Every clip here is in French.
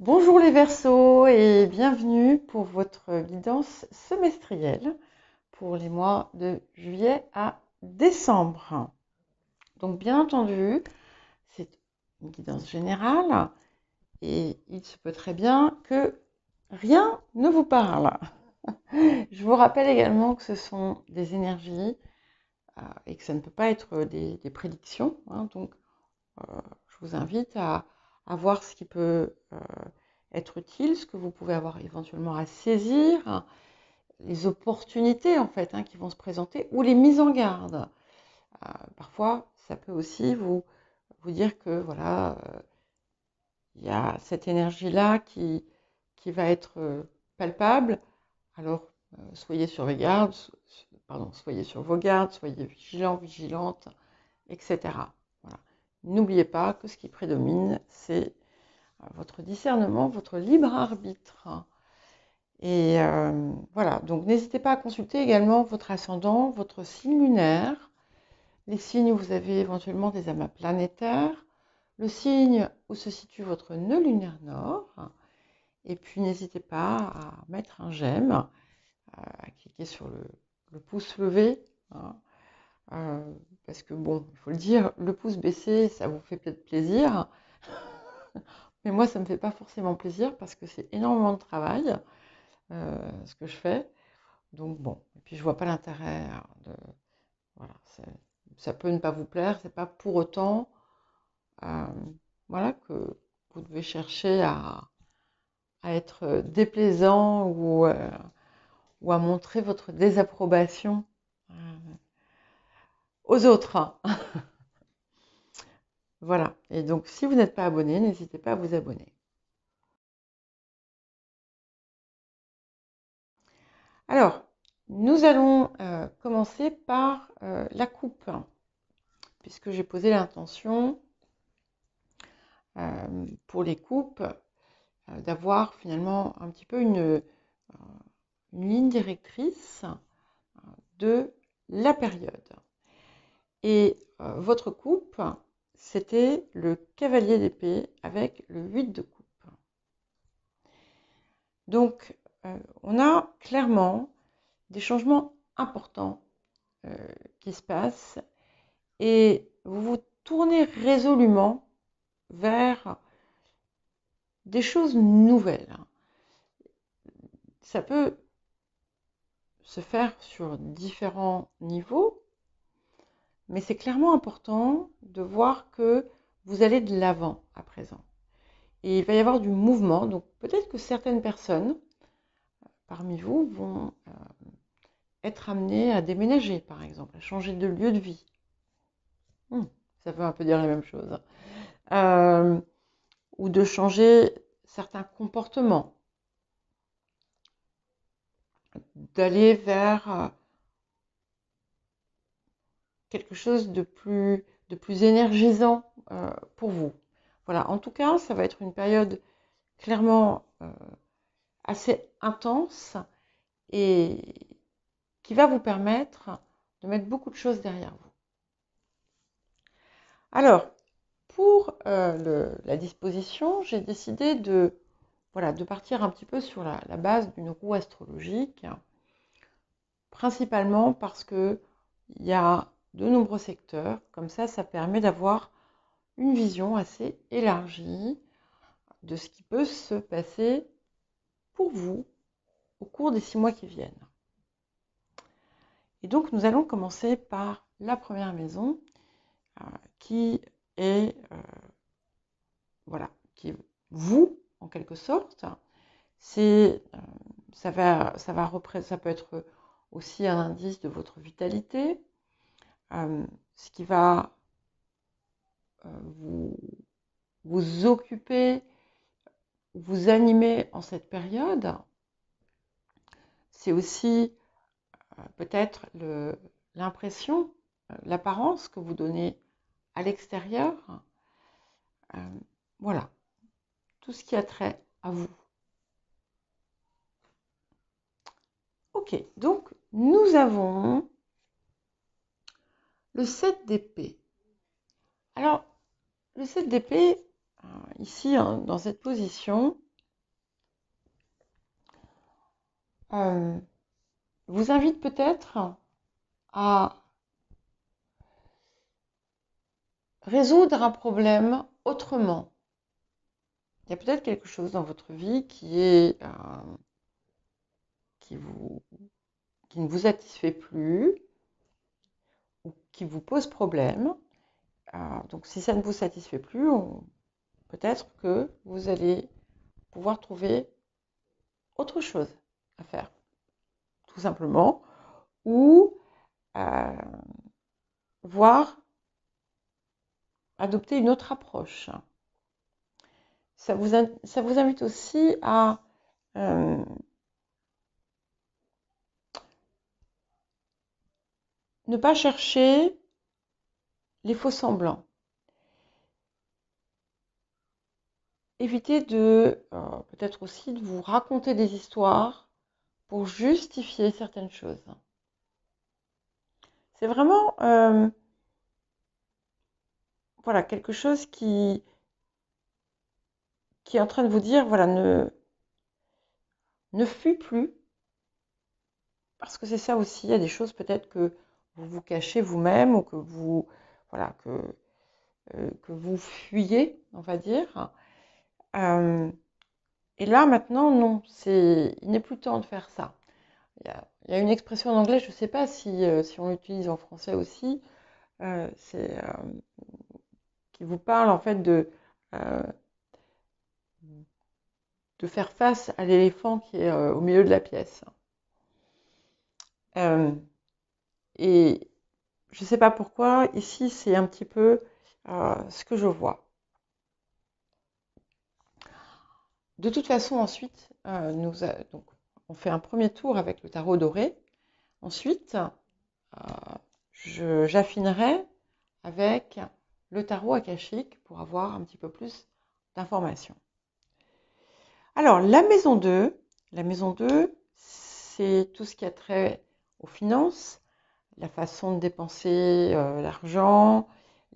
Bonjour les Verseaux et bienvenue pour votre guidance semestrielle pour les mois de juillet à décembre. Donc bien entendu, c'est une guidance générale et il se peut très bien que rien ne vous parle. Je vous rappelle également que ce sont des énergies et que ça ne peut pas être des prédictions, hein. Donc je vous invite à voir ce qui peut être utile, ce que vous pouvez avoir éventuellement à saisir, les opportunités en fait qui vont se présenter ou les mises en garde. Parfois, ça peut aussi vous dire que voilà, il y a cette énergie-là qui va être palpable. Alors, soyez sur vos gardes, soyez sur vos gardes, soyez vigilants, vigilantes, etc. Voilà. N'oubliez pas que ce qui prédomine, c'est votre discernement, votre libre arbitre. Et voilà, donc n'hésitez pas à consulter également votre ascendant, votre signe lunaire, les signes où vous avez éventuellement des amas planétaires, le signe où se situe votre nœud lunaire nord, et puis n'hésitez pas à mettre un j'aime, à cliquer sur le pouce levé, hein, parce que bon, il faut le dire, le pouce baissé, ça vous fait peut-être plaisir, mais moi ça ne me fait pas forcément plaisir parce que c'est énormément de travail, ce que je fais. Donc bon, et puis je vois pas l'intérêt de... Voilà, ça peut ne pas vous plaire, c'est pas pour autant euh, voilà, que vous devez chercher à être déplaisant ou à montrer votre désapprobation euh, aux autres. Voilà, et donc si vous n'êtes pas abonné, n'hésitez pas à vous abonner. Alors, nous allons commencer par la coupe, puisque j'ai posé l'intention pour les coupes d'avoir finalement un petit peu une ligne directrice de la période. Et votre coupe, c'était le cavalier d'épée avec le 8 de coupe. Donc, on a clairement des changements importants qui se passent et vous vous tournez résolument vers des choses nouvelles. Ça peut se faire sur différents niveaux, mais c'est clairement important de voir que vous allez de l'avant à présent. Et il va y avoir du mouvement, donc peut-être que certaines personnes parmi vous vont être amenées à déménager, par exemple, à changer de lieu de vie. Ça veut un peu dire la même chose. Ou de changer certains comportements, d'aller vers quelque chose de plus énergisant pour vous. Voilà, en tout cas, ça va être une période clairement assez intense et qui va vous permettre de mettre beaucoup de choses derrière vous. Alors, pour la disposition, j'ai décidé de partir un petit peu sur la base d'une roue astrologique, principalement parce qu'il y a de nombreux secteurs. Comme ça permet d'avoir une vision assez élargie de ce qui peut se passer pour vous au cours des 6 mois qui viennent. Et donc, nous allons commencer par la première maison qui est, qui est vous, en quelque sorte. C'est, ça peut être aussi un indice de votre vitalité, ce qui va vous occuper, vous animer en cette période. C'est aussi peut-être l'impression, l'apparence que vous donnez à l'extérieur. Voilà, tout ce qui a trait à vous. Ok, donc nous avons le 7 d'épée. Alors, le 7 d'épée, ici, dans cette position, euh, vous invite peut-être à résoudre un problème autrement. Il y a peut-être quelque chose dans votre vie qui ne vous satisfait plus ou qui vous pose problème. Donc si ça ne vous satisfait plus, peut-être que vous allez pouvoir trouver autre chose à faire, tout simplement, ou euh, voir adopter une autre approche. Ça vous invite aussi à ne pas chercher les faux semblants. Évitez peut-être aussi de vous raconter des histoires pour justifier certaines choses. C'est vraiment voilà, quelque chose qui est en train de vous dire, voilà, ne fuis plus, parce que c'est ça aussi, il y a des choses peut-être que vous vous cachez vous-même ou que vous, voilà, que vous fuyez, on va dire. Et là, maintenant, non, il n'est plus temps de faire ça. Il y a une expression en anglais, je ne sais pas si on l'utilise en français aussi, qui vous parle en fait euh, de faire face à l'éléphant qui est au milieu de la pièce. Euh, et je ne sais pas pourquoi, ici, c'est un petit peu ce que je vois. De toute façon, ensuite, donc, on fait un premier tour avec le tarot doré. Ensuite, j'affinerai avec le tarot akashique pour avoir un petit peu plus d'informations. Alors, la maison 2, c'est tout ce qui a trait aux finances, la façon de dépenser l'argent,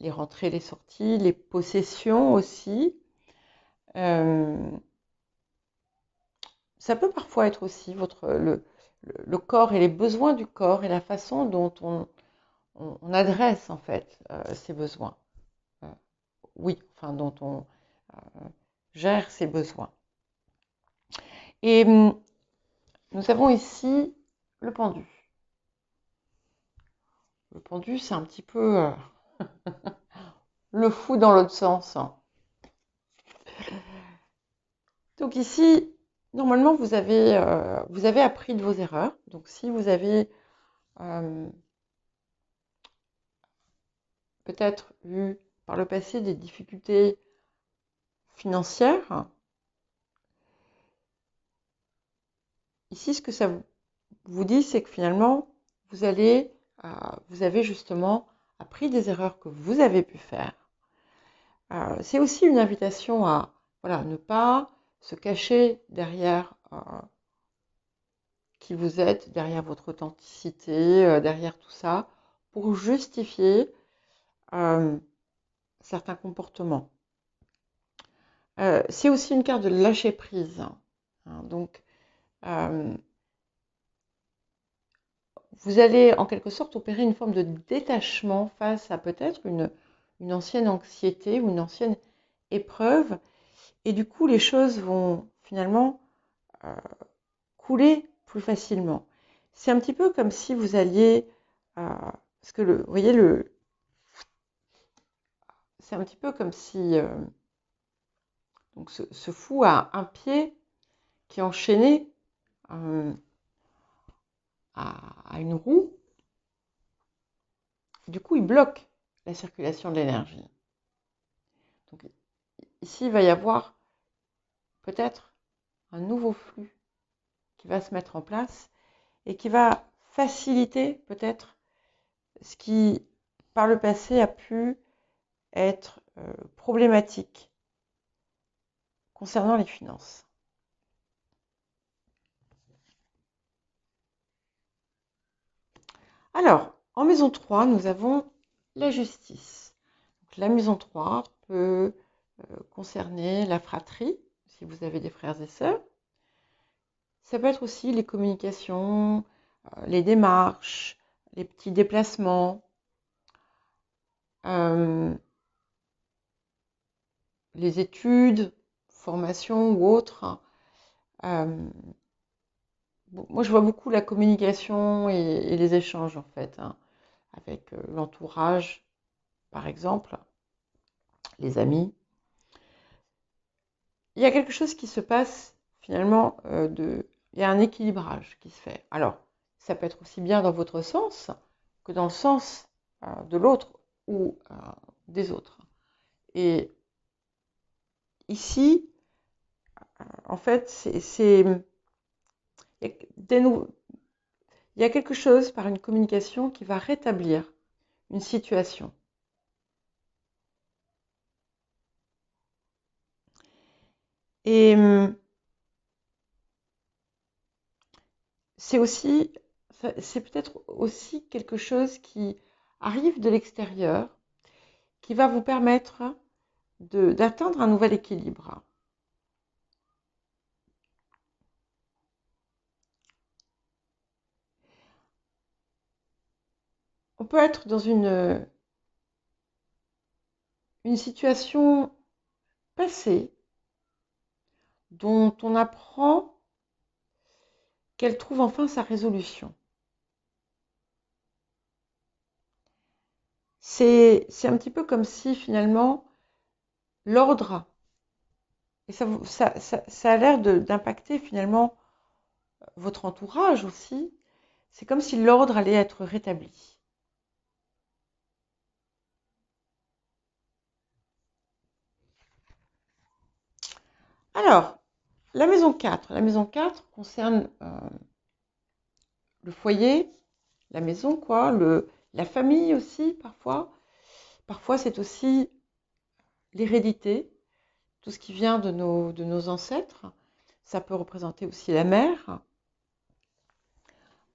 les rentrées, les sorties, les possessions aussi. Ça peut parfois être aussi le corps et les besoins du corps et la façon dont on adresse en fait ces besoins. Oui, enfin dont on gère ses besoins. Et nous avons ici le pendu. Le pendu, c'est un petit peu le fou dans l'autre sens. Donc ici, normalement, vous avez appris de vos erreurs. Donc si vous avez peut-être eu par le passé des difficultés financières, ici, ce que ça vous dit, c'est que finalement, vous avez justement appris des erreurs que vous avez pu faire. C'est aussi une invitation à ne pas se cacher derrière qui vous êtes, derrière votre authenticité, derrière tout ça, pour justifier certains comportements. C'est aussi une carte de lâcher prise. Donc, vous allez en quelque sorte opérer une forme de détachement face à peut-être une ancienne anxiété ou une ancienne épreuve. Et du coup, les choses vont finalement couler plus facilement. C'est un petit peu comme si vous alliez... parce que, vous voyez, c'est un petit peu comme si donc ce fou a un pied qui est enchaîné à une roue. Du coup, il bloque la circulation de l'énergie. Donc ici, il va y avoir peut-être un nouveau flux qui va se mettre en place et qui va faciliter peut-être ce qui, par le passé, a pu être problématique concernant les finances. Alors, en maison 3, nous avons la justice. Donc, la maison 3 peut concerner la fratrie, si vous avez des frères et sœurs. Ça peut être aussi les communications, les démarches, les petits déplacements, les études, formations ou autres. Moi, je vois beaucoup la communication et les échanges, en fait, hein, avec l'entourage, par exemple, les amis. Il y a quelque chose qui se passe, finalement, il y a un équilibrage qui se fait. Alors, ça peut être aussi bien dans votre sens que dans le sens de l'autre ou des autres. Et ici, en fait, il y a quelque chose par une communication qui va rétablir une situation. Et c'est peut-être aussi quelque chose qui arrive de l'extérieur, qui va vous permettre d'atteindre un nouvel équilibre. On peut être dans une situation passée dont on apprend qu'elle trouve enfin sa résolution. C'est un petit peu comme si finalement l'ordre, et ça a l'air d'impacter finalement votre entourage aussi, c'est comme si l'ordre allait être rétabli. Alors, la maison 4. La maison 4 concerne le foyer, la maison, quoi, la famille aussi, parfois. Parfois, c'est aussi l'hérédité, tout ce qui vient de nos ancêtres. Ça peut représenter aussi la mère,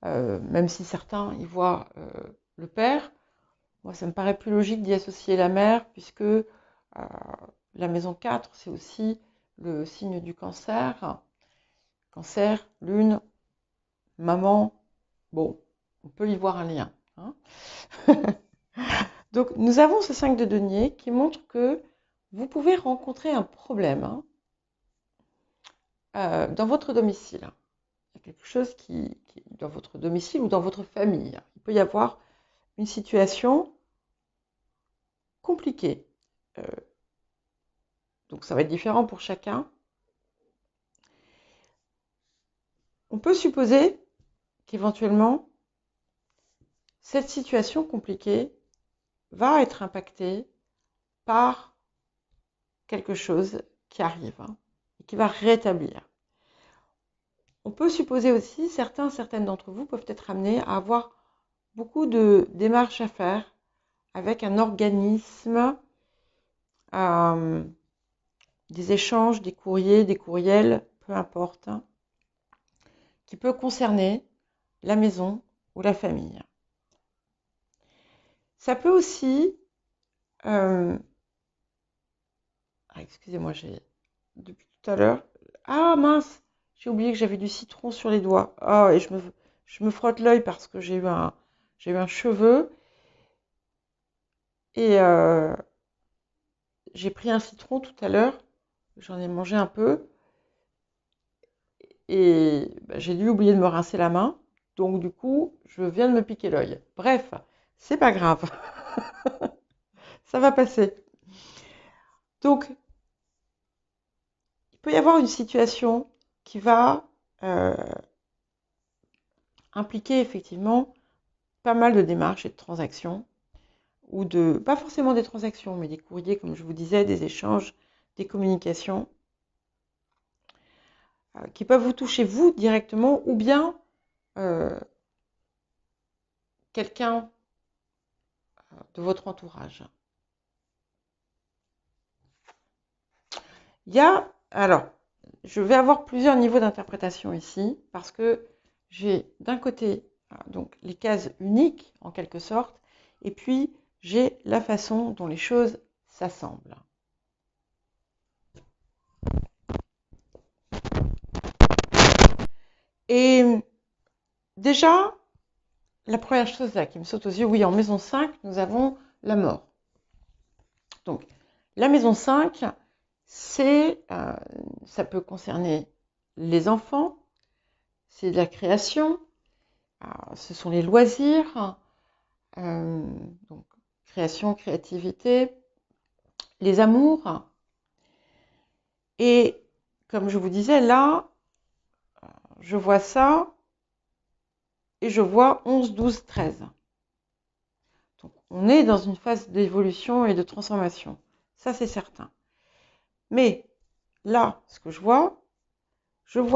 même si certains y voient le père. Moi, ça me paraît plus logique d'y associer la mère, puisque la maison 4, c'est aussi le signe du cancer. Cancer, lune, maman, bon, on peut y voir un lien. Hein. Donc, nous avons ce 5 de denier qui montre que vous pouvez rencontrer un problème dans votre domicile. Il y a quelque chose qui dans votre domicile ou dans votre famille. Il peut y avoir une situation compliquée. Donc, ça va être différent pour chacun. On peut supposer qu'éventuellement, cette situation compliquée va être impactée par quelque chose qui arrive et qui va rétablir. On peut supposer aussi, certaines d'entre vous peuvent être amenés à avoir beaucoup de démarches à faire avec un organisme, des échanges, des courriers, des courriels, peu importe, qui peut concerner la maison ou la famille. Ça peut aussi... excusez-moi, depuis tout à l'heure... Ah mince, j'ai oublié que j'avais du citron sur les doigts. Ah, et je me frotte l'œil parce que j'ai eu un cheveu. Et j'ai pris un citron tout à l'heure. J'en ai mangé un peu. Et j'ai dû oublier de me rincer la main. Donc du coup, je viens de me piquer l'œil. Bref, c'est pas grave. Ça va passer. Donc, il peut y avoir une situation qui va impliquer effectivement pas mal de démarches et de transactions, ou pas forcément des transactions, mais des courriers, comme je vous disais, des échanges, des communications, qui peuvent vous toucher vous directement, ou bien quelqu'un de votre entourage. Alors, je vais avoir plusieurs niveaux d'interprétation ici, parce que j'ai d'un côté donc les cases uniques, en quelque sorte, et puis j'ai la façon dont les choses s'assemblent. Et déjà, la première chose là qui me saute aux yeux, oui, en maison 5, nous avons la mort. Donc, la maison 5, ça peut concerner les enfants, c'est de la création, ce sont les loisirs, donc création, créativité, les amours. Et comme je vous disais, là, je vois ça et je vois 11, 12, 13. Donc, on est dans une phase d'évolution et de transformation. Ça, c'est certain. Mais là, ce que je vois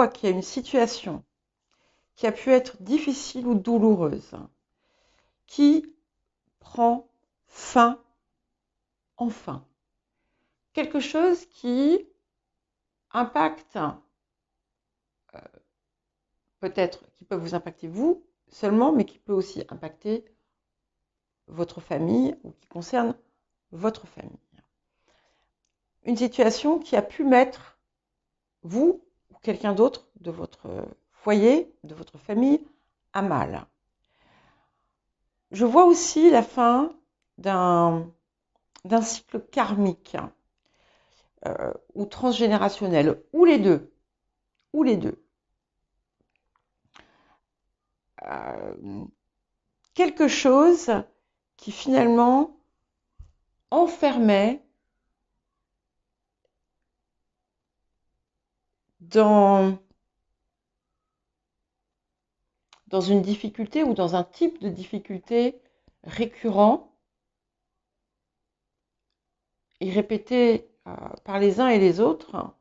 qu'il y a une situation qui a pu être difficile ou douloureuse, qui prend fin enfin. Quelque chose qui impacte, peut-être, qui peut vous impacter vous seulement, mais qui peut aussi impacter votre famille ou qui concerne votre famille. Une situation qui a pu mettre vous ou quelqu'un d'autre de votre foyer, de votre famille, à mal. Je vois aussi la fin d'un cycle karmique ou transgénérationnel, ou les deux. Quelque chose qui finalement enfermait dans une difficulté ou dans un type de difficulté récurrent et répété par les uns et les autres.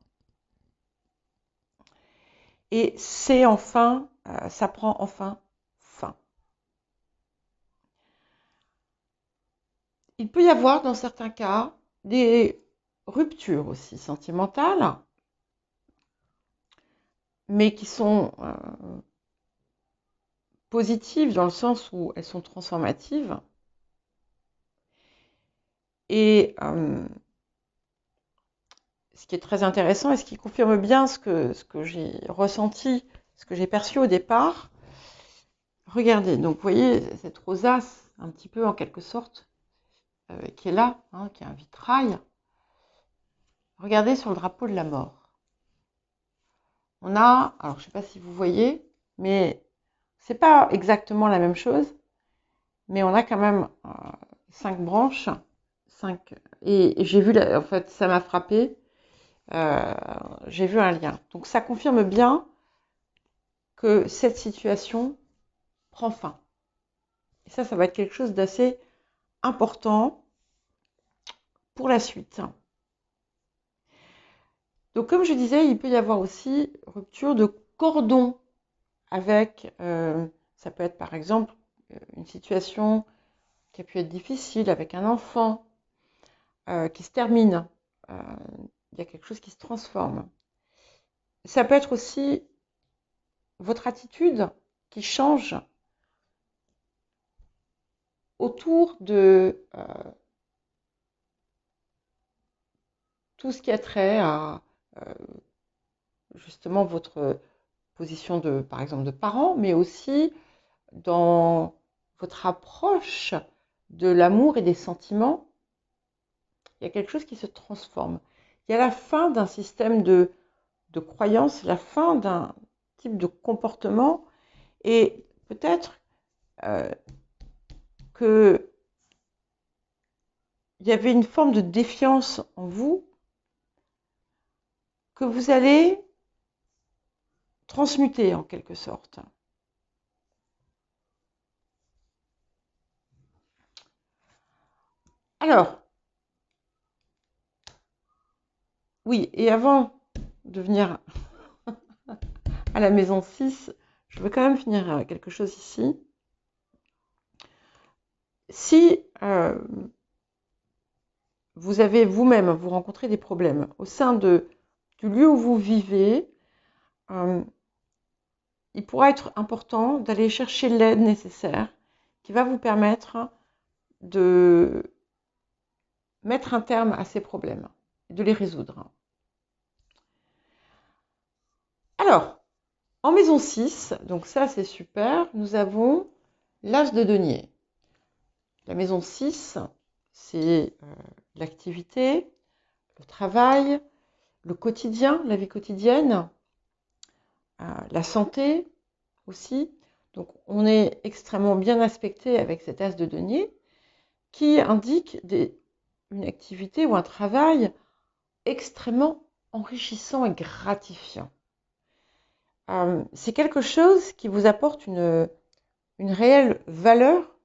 Et c'est enfin, ça prend enfin fin. Il peut y avoir dans certains cas des ruptures aussi sentimentales, mais qui sont positives dans le sens où elles sont transformatives. Et ce qui est très intéressant et ce qui confirme bien ce que j'ai ressenti, ce que j'ai perçu au départ. Regardez, donc vous voyez cette rosace, un petit peu en quelque sorte, qui est là, hein, qui est un vitrail. Regardez sur le drapeau de la mort. On a, alors je ne sais pas si vous voyez, mais c'est pas exactement la même chose, mais on a quand même 5 branches, 5, et j'ai vu, en fait, ça m'a frappé. J'ai vu un lien. Donc ça confirme bien que cette situation prend fin. Et ça va être quelque chose d'assez important pour la suite. Donc comme je disais, il peut y avoir aussi rupture de cordon avec, ça peut être par exemple une situation qui a pu être difficile avec un enfant qui se termine. Il y a quelque chose qui se transforme. Ça peut être aussi votre attitude qui change autour de tout ce qui a trait à justement votre position de, par exemple, de parent, mais aussi dans votre approche de l'amour et des sentiments. Il y a quelque chose qui se transforme. Il y a la fin d'un système de croyances, la fin d'un type de comportement, et peut-être qu'il y avait une forme de défiance en vous que vous allez transmuter en quelque sorte. Alors, oui, et avant de venir à la maison 6, je veux quand même finir quelque chose ici. Si vous avez vous-même, vous rencontrez des problèmes au sein du lieu où vous vivez, il pourra être important d'aller chercher l'aide nécessaire qui va vous permettre de mettre un terme à ces problèmes et de les résoudre. Alors, En maison 6, donc ça c'est super, nous avons l'as de denier. La maison 6, c'est l'activité, le travail, le quotidien, la vie quotidienne, la santé aussi. Donc on est extrêmement bien aspecté avec cet as de denier qui indique une activité ou un travail extrêmement enrichissant et gratifiant. C'est quelque chose qui vous apporte une réelle valeur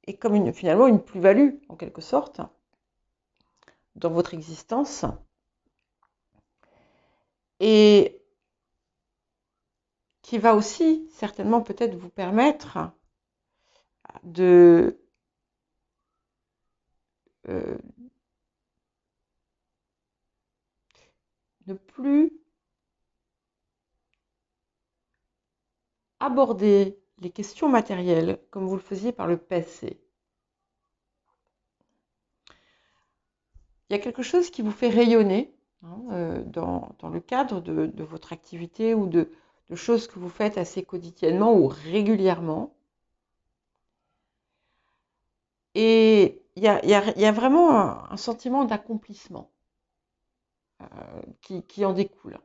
et comme finalement une plus-value en quelque sorte dans votre existence. Et qui va aussi certainement peut-être vous permettre de ne plus aborder les questions matérielles comme vous le faisiez par le passé. Il y a quelque chose qui vous fait rayonner dans le cadre de votre activité ou de choses que vous faites assez quotidiennement ou régulièrement. Et il y a vraiment un sentiment d'accomplissement qui en découle.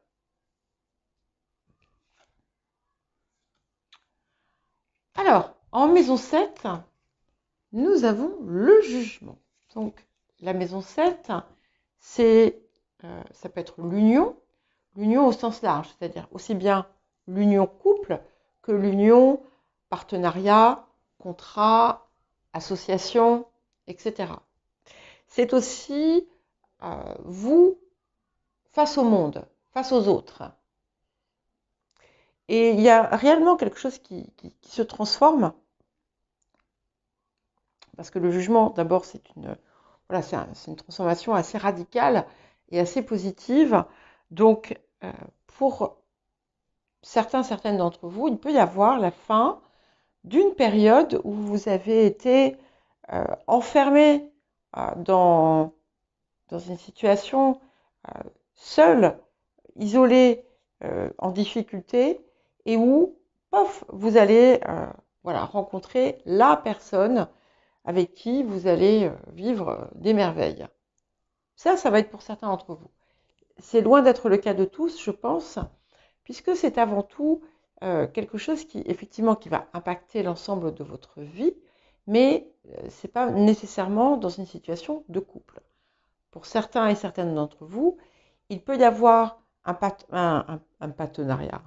Alors, en maison 7, nous avons le jugement. Donc, la maison 7, ça peut être l'union au sens large, c'est-à-dire aussi bien l'union couple que l'union partenariat, contrat, association, etc. C'est aussi vous face au monde, face aux autres. Et il y a réellement quelque chose qui se transforme, parce que le jugement, d'abord, c'est une transformation assez radicale et assez positive. Donc, pour certaines d'entre vous, il peut y avoir la fin d'une période où vous avez été enfermé dans une situation seule, isolé, en difficulté, et où, pof, vous allez rencontrer la personne avec qui vous allez vivre des merveilles. Ça va être pour certains d'entre vous. C'est loin d'être le cas de tous, je pense, puisque c'est avant tout quelque chose qui va impacter l'ensemble de votre vie, mais ce n'est pas nécessairement dans une situation de couple. Pour certains et certaines d'entre vous, il peut y avoir un partenariat,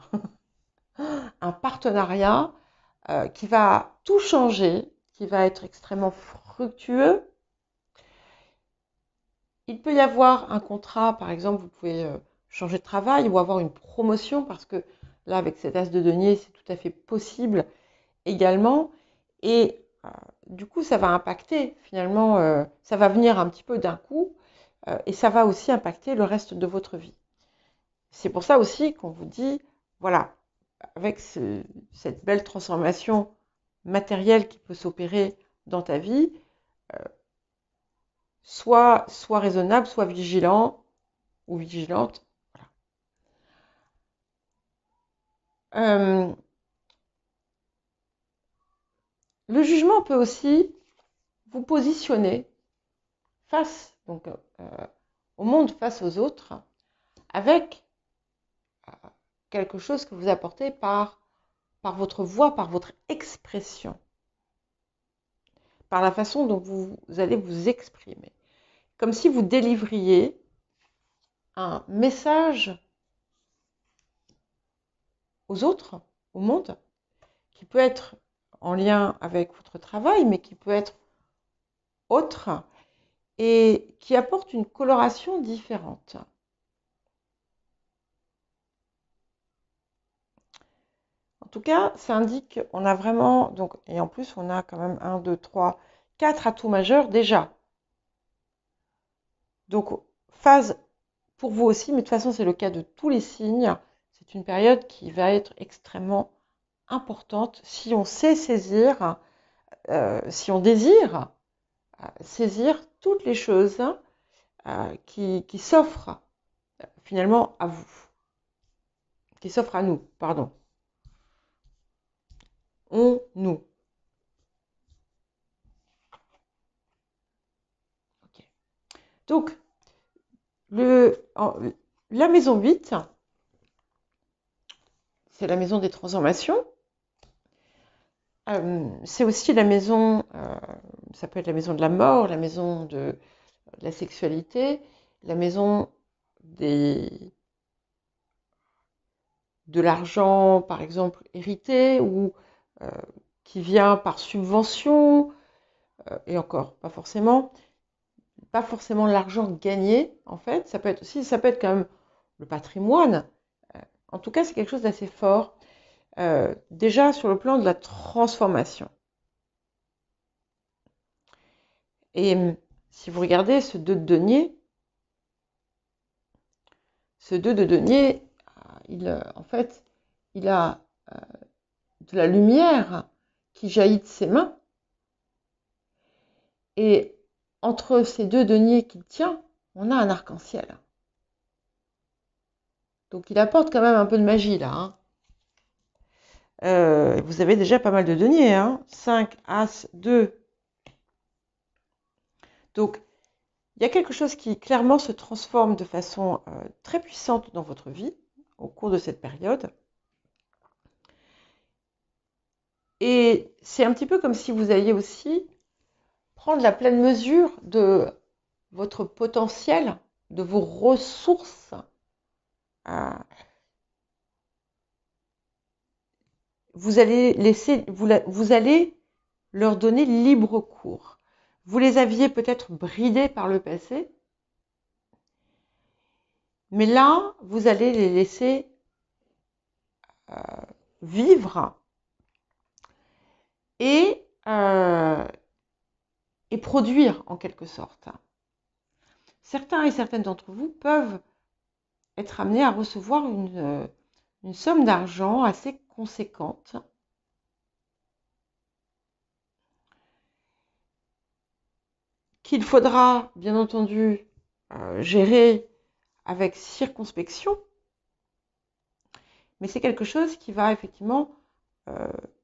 un partenariat qui va tout changer, qui va être extrêmement fructueux. Il peut y avoir un contrat, par exemple, vous pouvez changer de travail ou avoir une promotion, parce que là, avec cet as de denier, c'est tout à fait possible également. Et du coup, ça va impacter, finalement, ça va venir un petit peu d'un coup, et ça va aussi impacter le reste de votre vie. C'est pour ça aussi qu'on vous dit, voilà, avec cette belle transformation matérielle qui peut s'opérer dans ta vie, soit raisonnable, soit vigilant ou vigilante. Voilà. Le jugement peut aussi vous positionner face au monde, face aux autres, avec quelque chose que vous apportez par votre voix, par votre expression, par la façon dont vous allez vous exprimer. Comme si vous délivriez un message aux autres, au monde, qui peut être en lien avec votre travail, mais qui peut être autre, et qui apporte une coloration différente. En tout cas, ça indique qu'on a vraiment, donc, et en plus on a quand même 1, 2, 3, 4 atouts majeurs déjà. Donc, phase pour vous aussi, mais de toute façon c'est le cas de tous les signes, c'est une période qui va être extrêmement importante si on sait saisir, si on désire saisir toutes les choses qui s'offrent finalement à vous, qui s'offrent à nous, pardon. Donc, la maison 8, c'est la maison des transformations. C'est aussi la maison, ça peut être la maison de la mort, la maison de la sexualité, la maison de l'argent, par exemple, hérité ou qui vient par subvention, et encore, pas forcément l'argent gagné, en fait. Ça peut être quand même le patrimoine. En tout cas, c'est quelque chose d'assez fort. Déjà sur le plan de la transformation. Et si vous regardez ce 2 de denier, en fait, il a de la lumière qui jaillit de ses mains. Et entre ces 2 deniers qu'il tient, on a un arc-en-ciel. Donc il apporte quand même un peu de magie là. Hein. Vous avez déjà pas mal de deniers. Hein. 5, As, 2. Donc il y a quelque chose qui clairement se transforme de façon très puissante dans votre vie au cours de cette période. Et c'est un petit peu comme si vous alliez aussi prendre la pleine mesure de votre potentiel, de vos ressources. Vous allez leur donner libre cours. Vous les aviez peut-être bridés par le passé, mais là, vous allez les laisser vivre et produire en quelque sorte. Certains et certaines d'entre vous peuvent être amenés à recevoir une somme d'argent assez conséquente qu'il faudra bien entendu gérer avec circonspection, mais c'est quelque chose qui va effectivement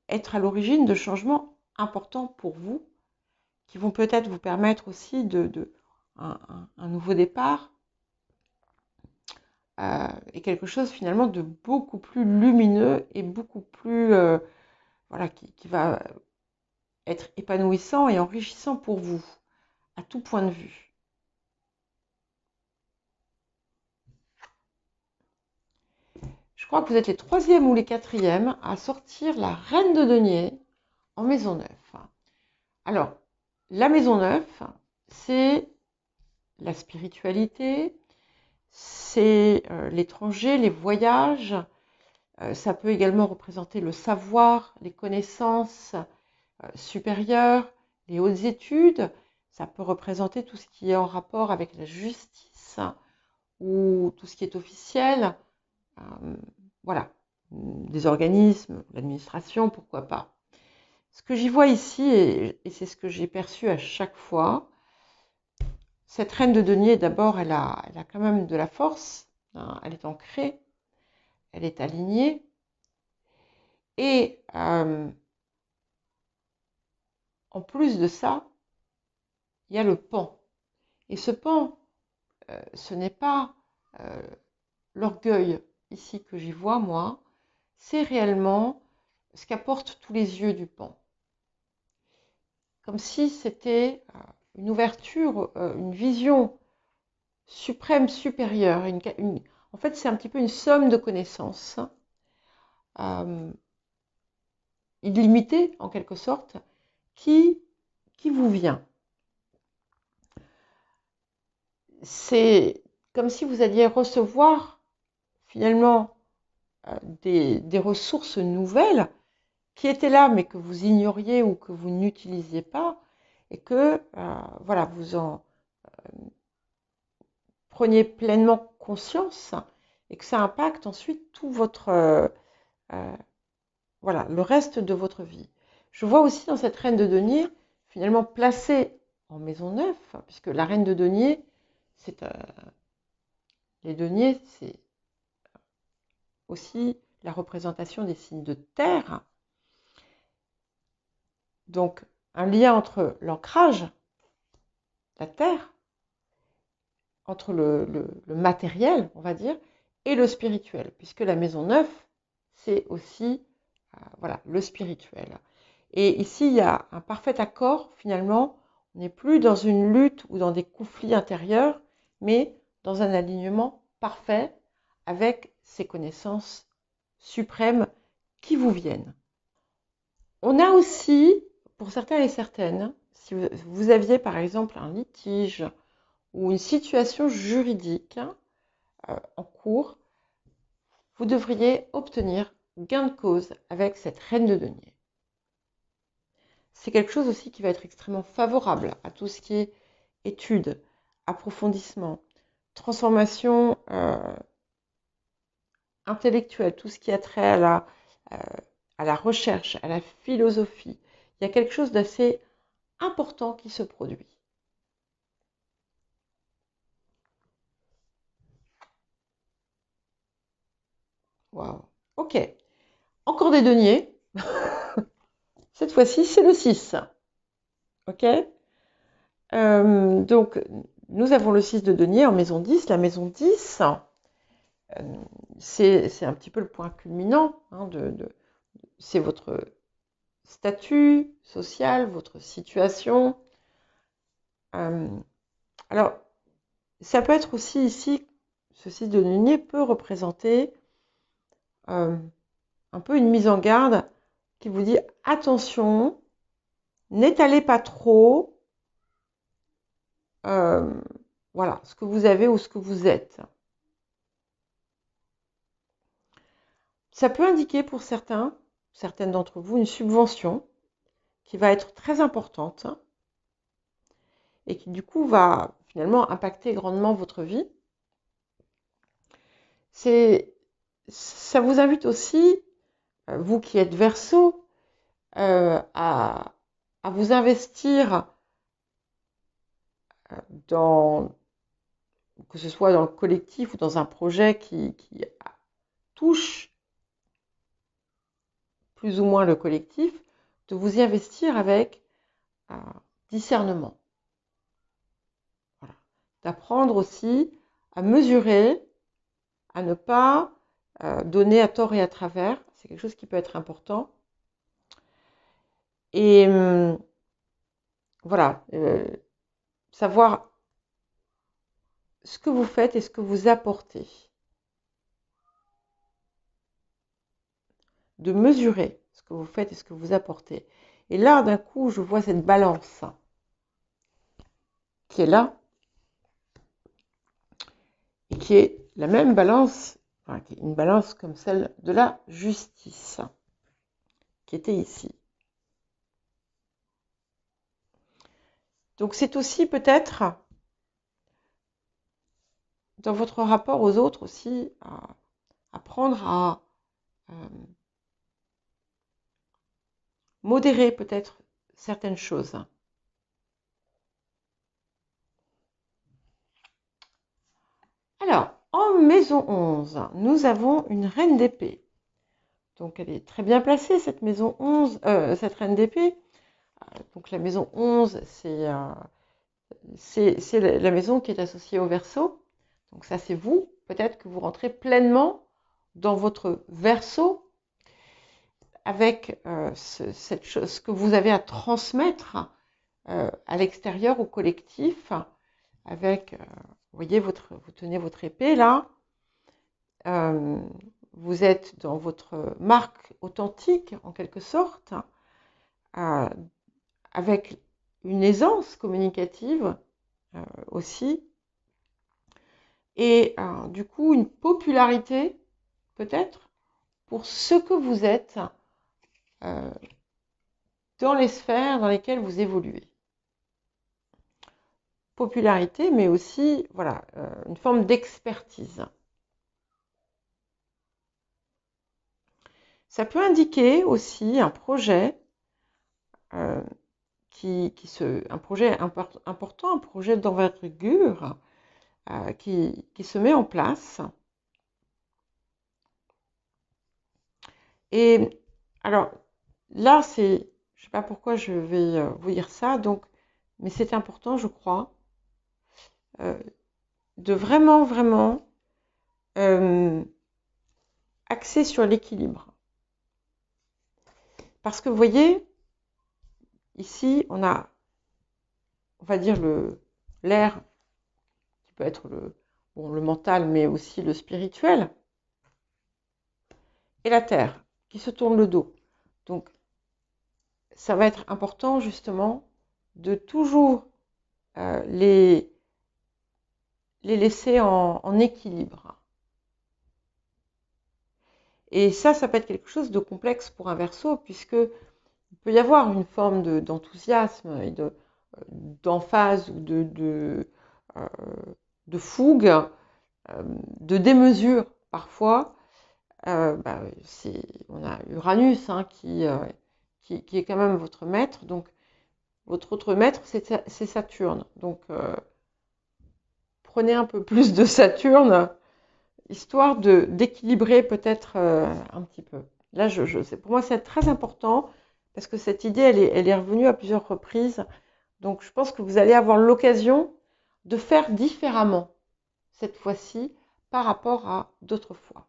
être à l'origine de changements importants pour vous, qui vont peut-être vous permettre aussi un nouveau départ, et quelque chose finalement de beaucoup plus lumineux et beaucoup plus qui va être épanouissant et enrichissant pour vous à tout point de vue. Je crois que vous êtes les 3e ou les 4e à sortir la reine de denier en maison 9. Alors, la maison 9, c'est la spiritualité, c'est l'étranger, les voyages. Ça peut également représenter le savoir, les connaissances supérieures, les hautes études. Ça peut représenter tout ce qui est en rapport avec la justice ou tout ce qui est officiel. Voilà, des organismes, l'administration, pourquoi pas. Ce que j'y vois ici, et c'est ce que j'ai perçu à chaque fois, cette reine de denier, d'abord, elle a quand même de la force, hein, elle est ancrée, elle est alignée, et en plus de ça, il y a le pan. Et ce pan, ce n'est pas l'orgueil ici que j'y vois, moi, c'est réellement ce qu'apportent tous les yeux du pan. Comme si c'était une ouverture, une vision suprême, supérieure. En fait, c'est un petit peu une somme de connaissances illimitée, en quelque sorte, qui vous vient. C'est comme si vous alliez recevoir finalement des ressources nouvelles qui étaient là mais que vous ignoriez ou que vous n'utilisiez pas et que voilà, vous en preniez pleinement conscience et que ça impacte ensuite tout votre voilà, le reste de votre vie. Je vois aussi dans cette reine de denier finalement placée en maison 9, puisque la reine de denier, c'est les deniers, c'est aussi la représentation des signes de terre. Donc, un lien entre l'ancrage, la terre, entre le matériel, on va dire, et le spirituel, puisque la maison 9, c'est aussi voilà, le spirituel. Et ici, il y a un parfait accord, finalement. On n'est plus dans une lutte ou dans des conflits intérieurs, mais dans un alignement parfait avec ces connaissances suprêmes qui vous viennent. On a aussi, pour certains et certaines, si vous aviez par exemple un litige ou une situation juridique en cours, vous devriez obtenir gain de cause avec cette reine de denier. C'est quelque chose aussi qui va être extrêmement favorable à tout ce qui est études, approfondissement, transformation intellectuelle, tout ce qui a trait à la recherche, à la philosophie. Il y a quelque chose d'assez important qui se produit. Waouh. Ok. Encore des deniers. Cette fois-ci, c'est le 6. Ok. Donc, nous avons le 6 de denier en maison 10. La maison 10, c'est un petit peu le point culminant. C'est votre statut social, votre situation. Alors, ça peut être aussi ici, ce 6 de denier peut représenter un peu une mise en garde qui vous dit attention, n'étalez pas trop voilà, ce que vous avez ou ce que vous êtes. Ça peut indiquer pour certaines d'entre vous, une subvention qui va être très importante et qui du coup va finalement impacter grandement votre vie. Ça vous invite aussi, vous qui êtes Verseau, à vous investir que ce soit dans le collectif ou dans un projet qui touche plus ou moins le collectif, de vous y investir avec discernement. Voilà. D'apprendre aussi à mesurer, à ne pas donner à tort et à travers. C'est quelque chose qui peut être important. Et voilà, savoir ce que vous faites et ce que vous apportez. De mesurer ce que vous faites et ce que vous apportez. Et là, d'un coup, je vois cette balance qui est là et qui est la même balance, enfin, qui est une balance comme celle de la justice qui était ici. Donc c'est aussi peut-être dans votre rapport aux autres aussi à apprendre à modérer peut-être certaines choses. Alors, en maison 11, nous avons une reine d'épée. Donc elle est très bien placée, cette maison 11, cette reine d'épée. Donc la maison 11, c'est la maison qui est associée au Verseau. Donc ça, c'est vous. Peut-être que vous rentrez pleinement dans votre Verseau avec ce que vous avez à transmettre à l'extérieur, au collectif, avec, vous voyez, vous tenez votre épée là, vous êtes dans votre marque authentique en quelque sorte, avec une aisance communicative aussi, et du coup une popularité peut-être pour ce que vous êtes dans les sphères dans lesquelles vous évoluez. Popularité, mais aussi voilà, une forme d'expertise. Ça peut indiquer aussi un projet un projet important, un projet d'envergure qui se met en place. Et alors là, je ne sais pas pourquoi je vais vous dire ça, donc, mais c'est important, je crois, de vraiment, vraiment axer sur l'équilibre. Parce que vous voyez, ici, on va dire l'air, qui peut être le mental, mais aussi le spirituel, et la terre, qui se tourne le dos. Donc, ça va être important, justement, de toujours les laisser en équilibre. Et ça peut être quelque chose de complexe pour un Verseau, puisque il peut y avoir une forme d'enthousiasme et d'emphase ou de fougue, de démesure parfois. On a Uranus qui est quand même votre maître, donc votre autre maître c'est Saturne. Donc prenez un peu plus de Saturne, histoire d'équilibrer peut-être un petit peu. Là, pour moi, c'est très important, parce que cette idée, elle est revenue à plusieurs reprises. Donc, je pense que vous allez avoir l'occasion de faire différemment, cette fois-ci, par rapport à d'autres fois.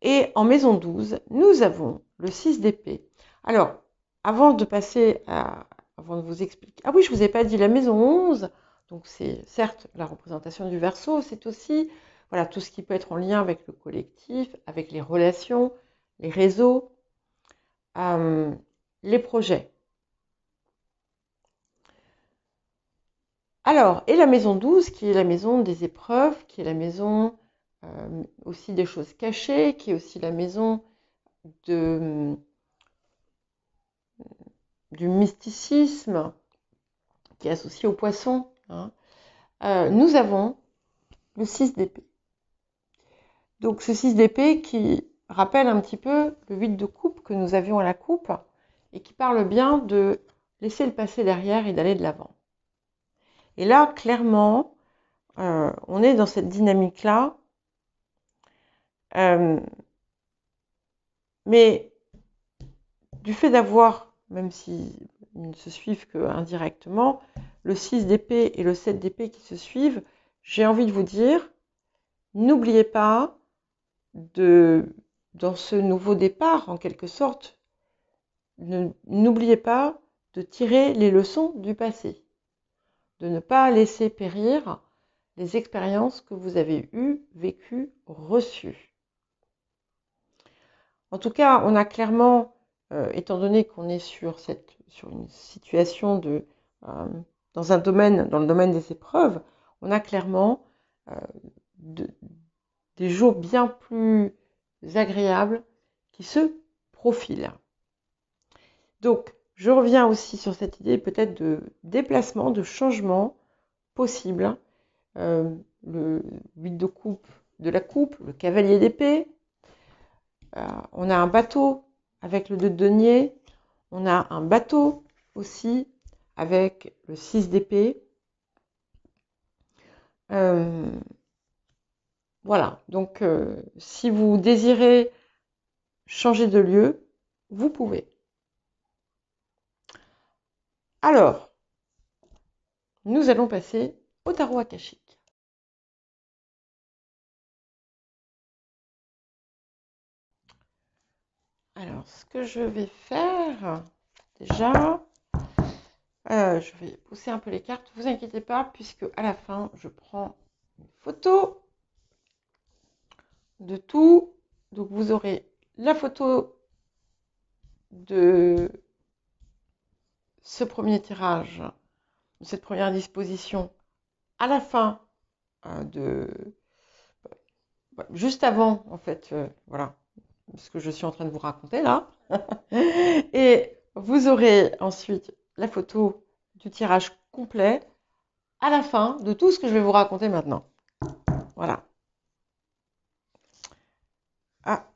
Et en maison 12, nous avons le 6 d'épée. Alors, avant de vous expliquer... Ah oui, je ne vous ai pas dit la maison 11. Donc, c'est certes la représentation du Verseau, c'est aussi voilà, tout ce qui peut être en lien avec le collectif, avec les relations, les réseaux, les projets. Alors, et la maison 12, qui est la maison des épreuves, qui est la maison aussi des choses cachées, qui est aussi la maison du mysticisme, qui est associé au poisson. Nous avons le 6 d'épée. Donc ce 6 d'épée qui rappelle un petit peu le 8 de coupe que nous avions à la coupe, et qui parle bien de laisser le passé derrière et d'aller de l'avant. Et là, clairement, on est dans cette dynamique-là. Mais du fait d'avoir, même s'ils ne se suivent qu'indirectement, le 6 d'épée et le 7 d'épée qui se suivent, j'ai envie de vous dire, n'oubliez pas dans ce nouveau départ, en quelque sorte, n'oubliez pas de tirer les leçons du passé, de ne pas laisser périr les expériences que vous avez eues, vécues, reçues. En tout cas, on a clairement, étant donné qu'on est sur une situation dans le domaine des épreuves, on a clairement des jours bien plus agréables qui se profilent. Donc, je reviens aussi sur cette idée peut-être de déplacement, de changement possible. Le 8 de la coupe, le cavalier d'épée. On a un bateau avec le 2 de denier. On a un bateau aussi avec le 6 d'épée. Voilà, donc si vous désirez changer de lieu, vous pouvez. Alors, nous allons passer au tarot akashique. Alors, ce que je vais faire, déjà, je vais pousser un peu les cartes. Ne vous inquiétez pas, puisque à la fin, je prends une photo de tout. Donc, vous aurez la photo de ce premier tirage, de cette première disposition, à la fin juste avant, en fait, voilà, ce que je suis en train de vous raconter là. Et vous aurez ensuite la photo du tirage complet à la fin de tout ce que je vais vous raconter maintenant. Voilà.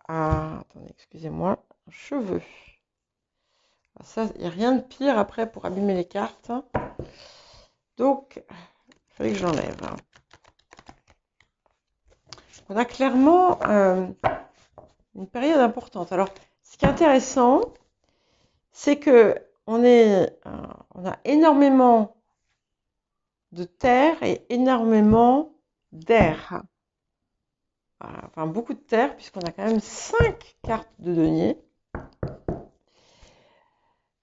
Attendez, excusez-moi, cheveux. Ça, il n'y a rien de pire après pour abîmer les cartes. Donc, il fallait que j'enlève. On a clairement une période importante. Alors, ce qui est intéressant, c'est que on a énormément de terre et énormément d'air. Voilà, enfin, beaucoup de terre, puisqu'on a quand même 5 cartes de denier.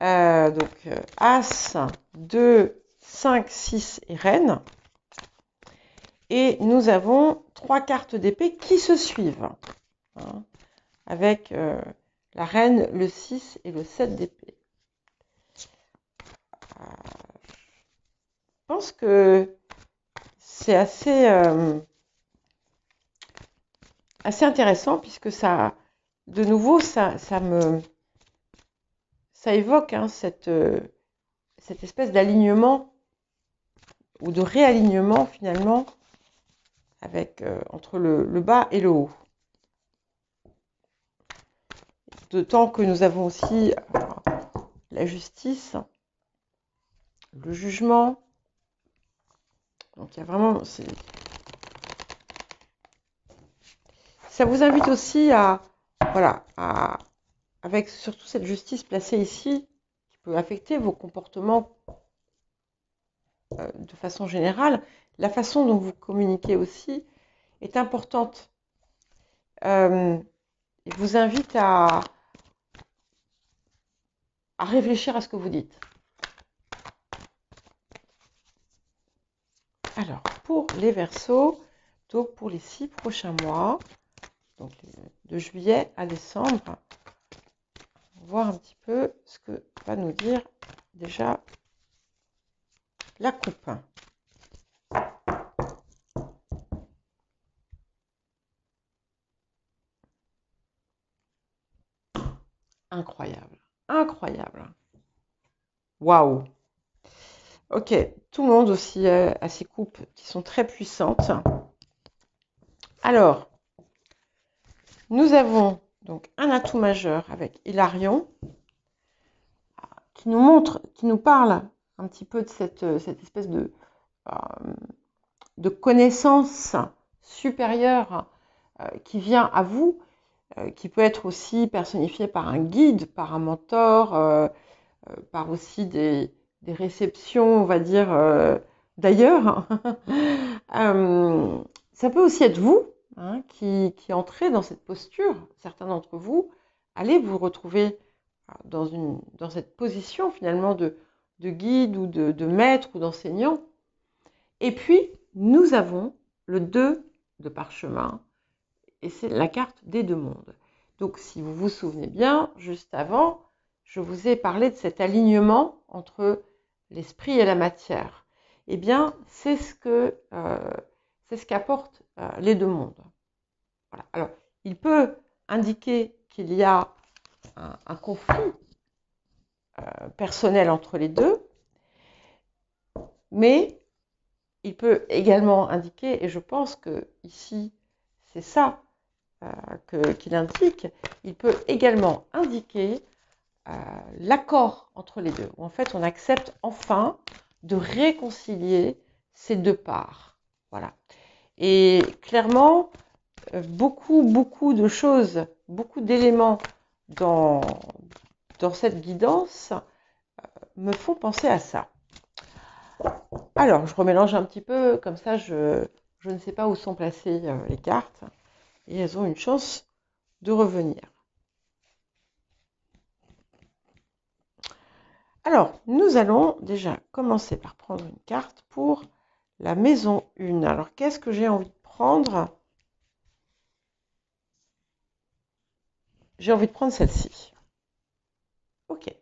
Donc, As, 2, 5, 6 et Reine. Et nous avons 3 cartes d'épée qui se suivent. Hein, avec la Reine, le 6 et le 7 d'épée. Je pense que c'est assez intéressant puisque ça, de nouveau, ça évoque hein, cette espèce d'alignement ou de réalignement finalement avec, entre le bas et le haut. D'autant que nous avons aussi la justice, le jugement. Donc il y a vraiment... Ça vous invite aussi voilà, avec surtout cette justice placée ici, qui peut affecter vos comportements de façon générale, la façon dont vous communiquez aussi est importante. Et vous invite à réfléchir à ce que vous dites. Alors, pour les Verseaux, donc pour les 6 prochains mois, donc de juillet à décembre, on va voir un petit peu ce que va nous dire déjà la coupe. Incroyable, incroyable. Waouh. Ok, tout le monde aussi a ses coupes qui sont très puissantes. Alors, nous avons donc un atout majeur avec Hilarion qui nous montre, qui nous parle un petit peu de cette espèce de connaissance supérieure qui vient à vous, qui peut être aussi personnifiée par un guide, par un mentor, par aussi des réceptions, on va dire, d'ailleurs. Ça peut aussi être vous hein, qui entrez dans cette posture. Certains d'entre vous, allez vous retrouver dans cette position finalement de guide ou de maître ou d'enseignant. Et puis, nous avons le 2 de parchemin et c'est la carte des 2 mondes. Donc, si vous vous souvenez bien, juste avant, je vous ai parlé de cet alignement entre l'esprit et la matière. Eh bien, c'est ce qu'apportent les 2 mondes. Voilà. Alors, il peut indiquer qu'il y a un conflit personnel entre les deux, mais il peut également indiquer, et je pense que ici, c'est ça qu'il indique, il peut également indiquer l'accord entre les deux, où en fait on accepte enfin de réconcilier ces 2 parts. Voilà. Et clairement, beaucoup de choses, beaucoup d'éléments dans cette guidance me font penser à ça. Alors, je remélange un petit peu, comme ça je ne sais pas où sont placées les cartes, et elles ont une chance de revenir. Alors, nous allons déjà commencer par prendre une carte pour la maison 1. Alors, qu'est-ce que j'ai envie de prendre? J'ai envie de prendre celle-ci. Ok.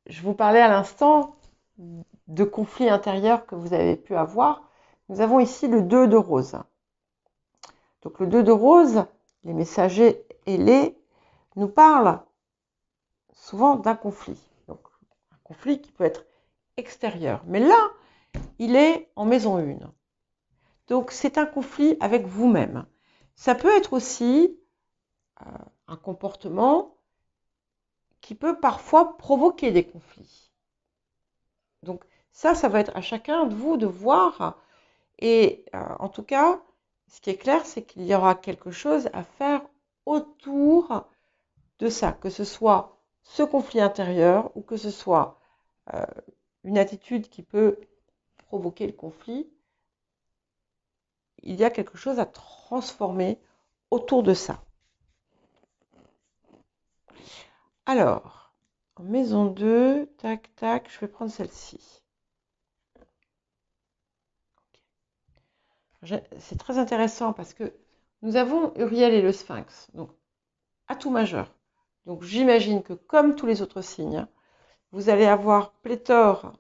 Je vous parlais à l'instant de conflits intérieurs que vous avez pu avoir. Nous avons ici le 2 de rose. Donc, le 2 de rose, les messagers ailés, nous parlent souvent d'un conflit. Donc, un conflit qui peut être extérieur. Mais là, il est en maison 1. Donc, c'est un conflit avec vous-même. Ça peut être aussi un comportement qui peut parfois provoquer des conflits. Donc, ça va être à chacun de vous de voir. Et en tout cas, ce qui est clair, c'est qu'il y aura quelque chose à faire autour de ça, que ce soit ce conflit intérieur ou que ce soit une attitude qui peut provoquer le conflit, il y a quelque chose à transformer autour de ça. Alors, en maison 2, tac, tac, je vais prendre celle-ci. C'est très intéressant parce que nous avons Uriel et le Sphinx, donc atout majeur. Donc j'imagine que comme tous les autres signes, vous allez avoir pléthore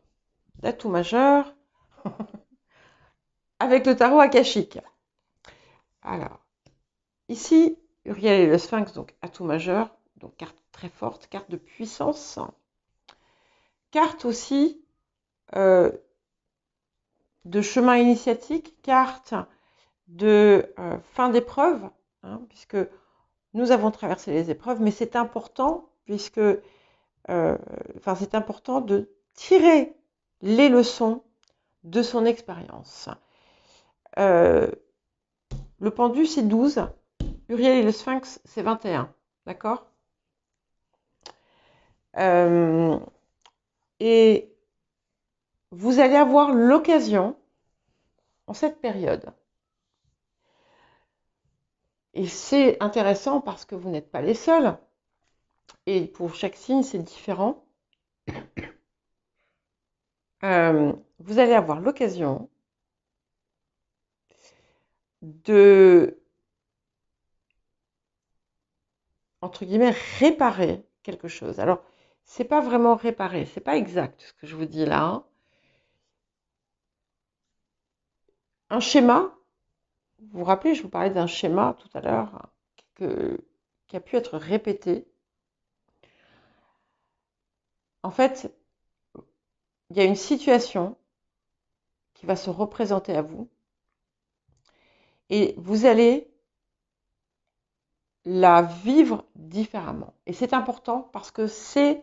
d'atouts majeurs avec le tarot akashique. Alors, ici, Uriel et le Sphinx, donc atout majeur, donc carte très forte, carte de puissance. Carte aussi de chemin initiatique, carte de fin d'épreuve, hein, puisque nous avons traversé les épreuves, mais c'est important, puisque c'est important de tirer les leçons de son expérience. Le pendu, c'est 12. Uriel et le Sphinx, c'est 21. D'accord ? Et vous allez avoir l'occasion, en cette période, et c'est intéressant parce que vous n'êtes pas les seuls, et pour chaque signe, c'est différent. Vous allez avoir l'occasion de, entre guillemets, réparer quelque chose. Alors, c'est pas vraiment réparer, c'est pas exact ce que je vous dis là. Hein. Un schéma, vous vous rappelez, je vous parlais d'un schéma tout à l'heure qui a pu être répété. En fait, il y a une situation qui va se représenter à vous et vous allez la vivre différemment. Et c'est important parce que c'est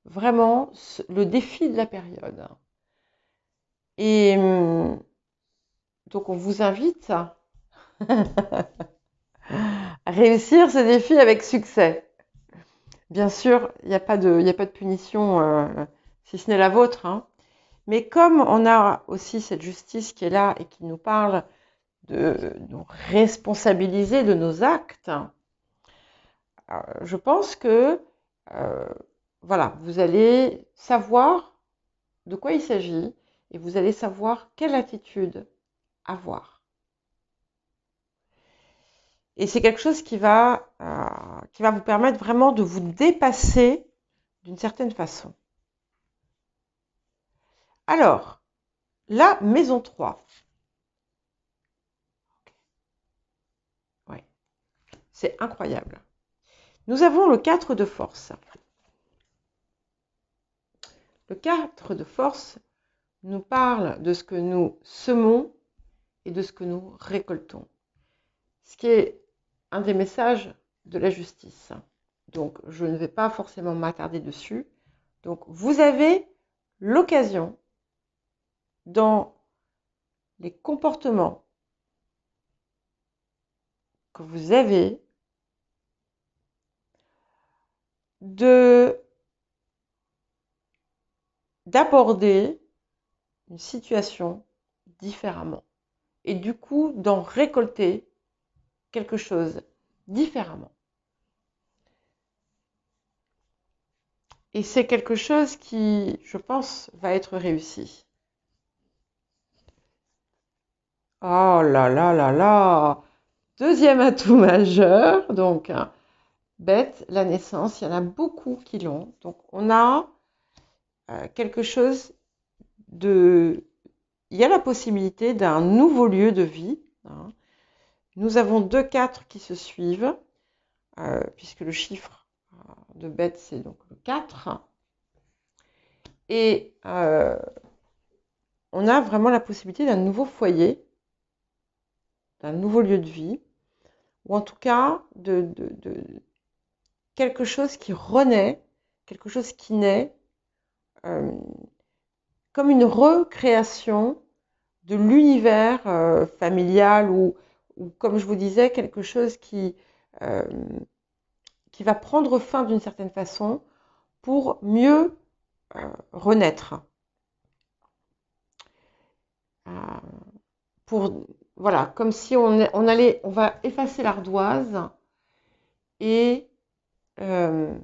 vraiment le défi de la période. Et donc on vous invite à réussir ce défi avec succès. Bien sûr, il n'y a pas de punition si ce n'est la vôtre. Hein. Mais comme on a aussi cette justice qui est là et qui nous parle de nous responsabiliser de nos actes, je pense que voilà, vous allez savoir de quoi il s'agit et vous allez savoir quelle attitude avoir. Et c'est quelque chose qui va vous permettre vraiment de vous dépasser d'une certaine façon. Alors, la maison 3. Ouais, c'est incroyable. Nous avons le 4 de force. Le 4 de force nous parle de ce que nous semons et de ce que nous récoltons. Ce qui est un des messages de la justice. Donc, je ne vais pas forcément m'attarder dessus. Donc, vous avez l'occasion, dans les comportements que vous avez, d'aborder une situation différemment. Et du coup, d'en récolter quelque chose différemment. Et c'est quelque chose qui, je pense, va être réussi. Oh là là là là! Deuxième atout majeur, donc bête, la naissance, il y en a beaucoup qui l'ont. Donc on a quelque chose de... Il y a la possibilité d'un nouveau lieu de vie. Hein. Nous avons 2 4 qui se suivent, puisque le chiffre de bête, c'est donc le 4. Et on a vraiment la possibilité d'un nouveau foyer, d'un nouveau lieu de vie, ou en tout cas de quelque chose qui renaît, quelque chose qui naît, comme une recréation de l'univers familial ou comme je vous disais, quelque chose qui va prendre fin d'une certaine façon pour mieux renaître. pour, voilà, comme si on va effacer l'ardoise et euh,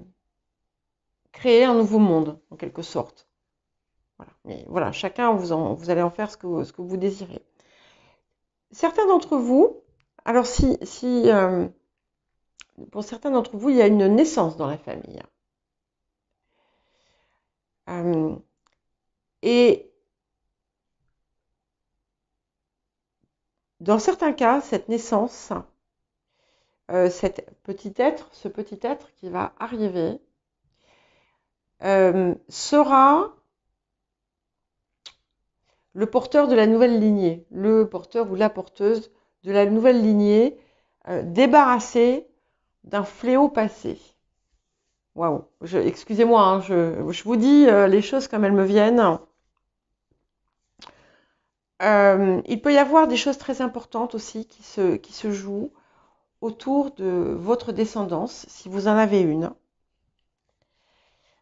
créer un nouveau monde, en quelque sorte. Voilà. Mais voilà, chacun, vous allez en faire ce que vous désirez. Certains d'entre vous, alors pour certains d'entre vous, il y a une naissance dans la famille. Euh, et dans certains cas, cette naissance, ce petit être qui va arriver, sera le porteur de la nouvelle lignée, le porteur ou la porteuse de la nouvelle lignée, débarrassé d'un fléau passé. Waouh, excusez-moi, hein, je vous dis les choses comme elles me viennent. Il peut y avoir des choses très importantes aussi qui se jouent autour de votre descendance, si vous en avez une.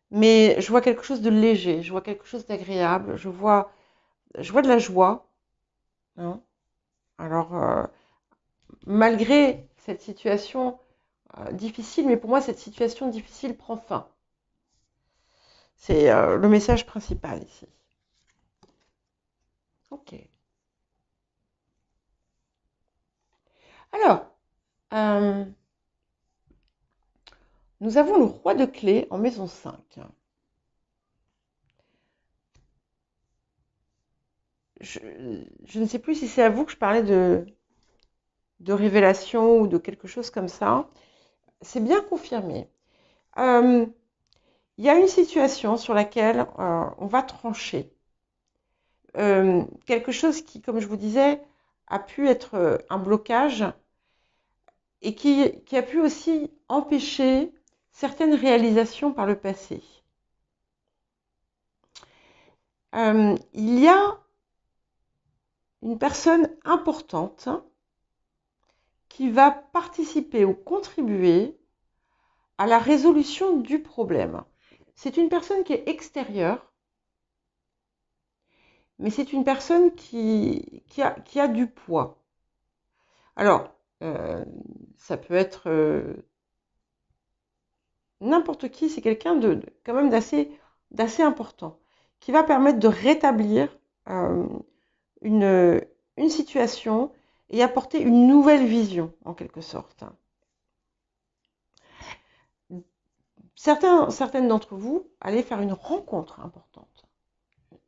Mais je vois quelque chose de léger, je vois quelque chose d'agréable, je vois de la joie. Hein. Alors, malgré cette situation difficile, mais pour moi, cette situation difficile prend fin. C'est le message principal ici. Ok. Alors, nous avons le roi de clés en maison 5. Je ne sais plus si c'est à vous que je parlais de révélation ou de quelque chose comme ça. C'est bien confirmé. Il y a une situation sur laquelle on va trancher. Quelque chose qui, comme je vous disais, a pu être un blocage et qui a pu aussi empêcher certaines réalisations par le passé. Il y a une personne importante qui va participer ou contribuer à la résolution du problème. C'est une personne qui est extérieure, mais c'est une personne qui a du poids. Alors, ça peut être n'importe qui, c'est quelqu'un quand même d'assez important, qui va permettre de rétablir une situation et apporter une nouvelle vision, en quelque sorte. Certaines d'entre vous allez faire une rencontre importante,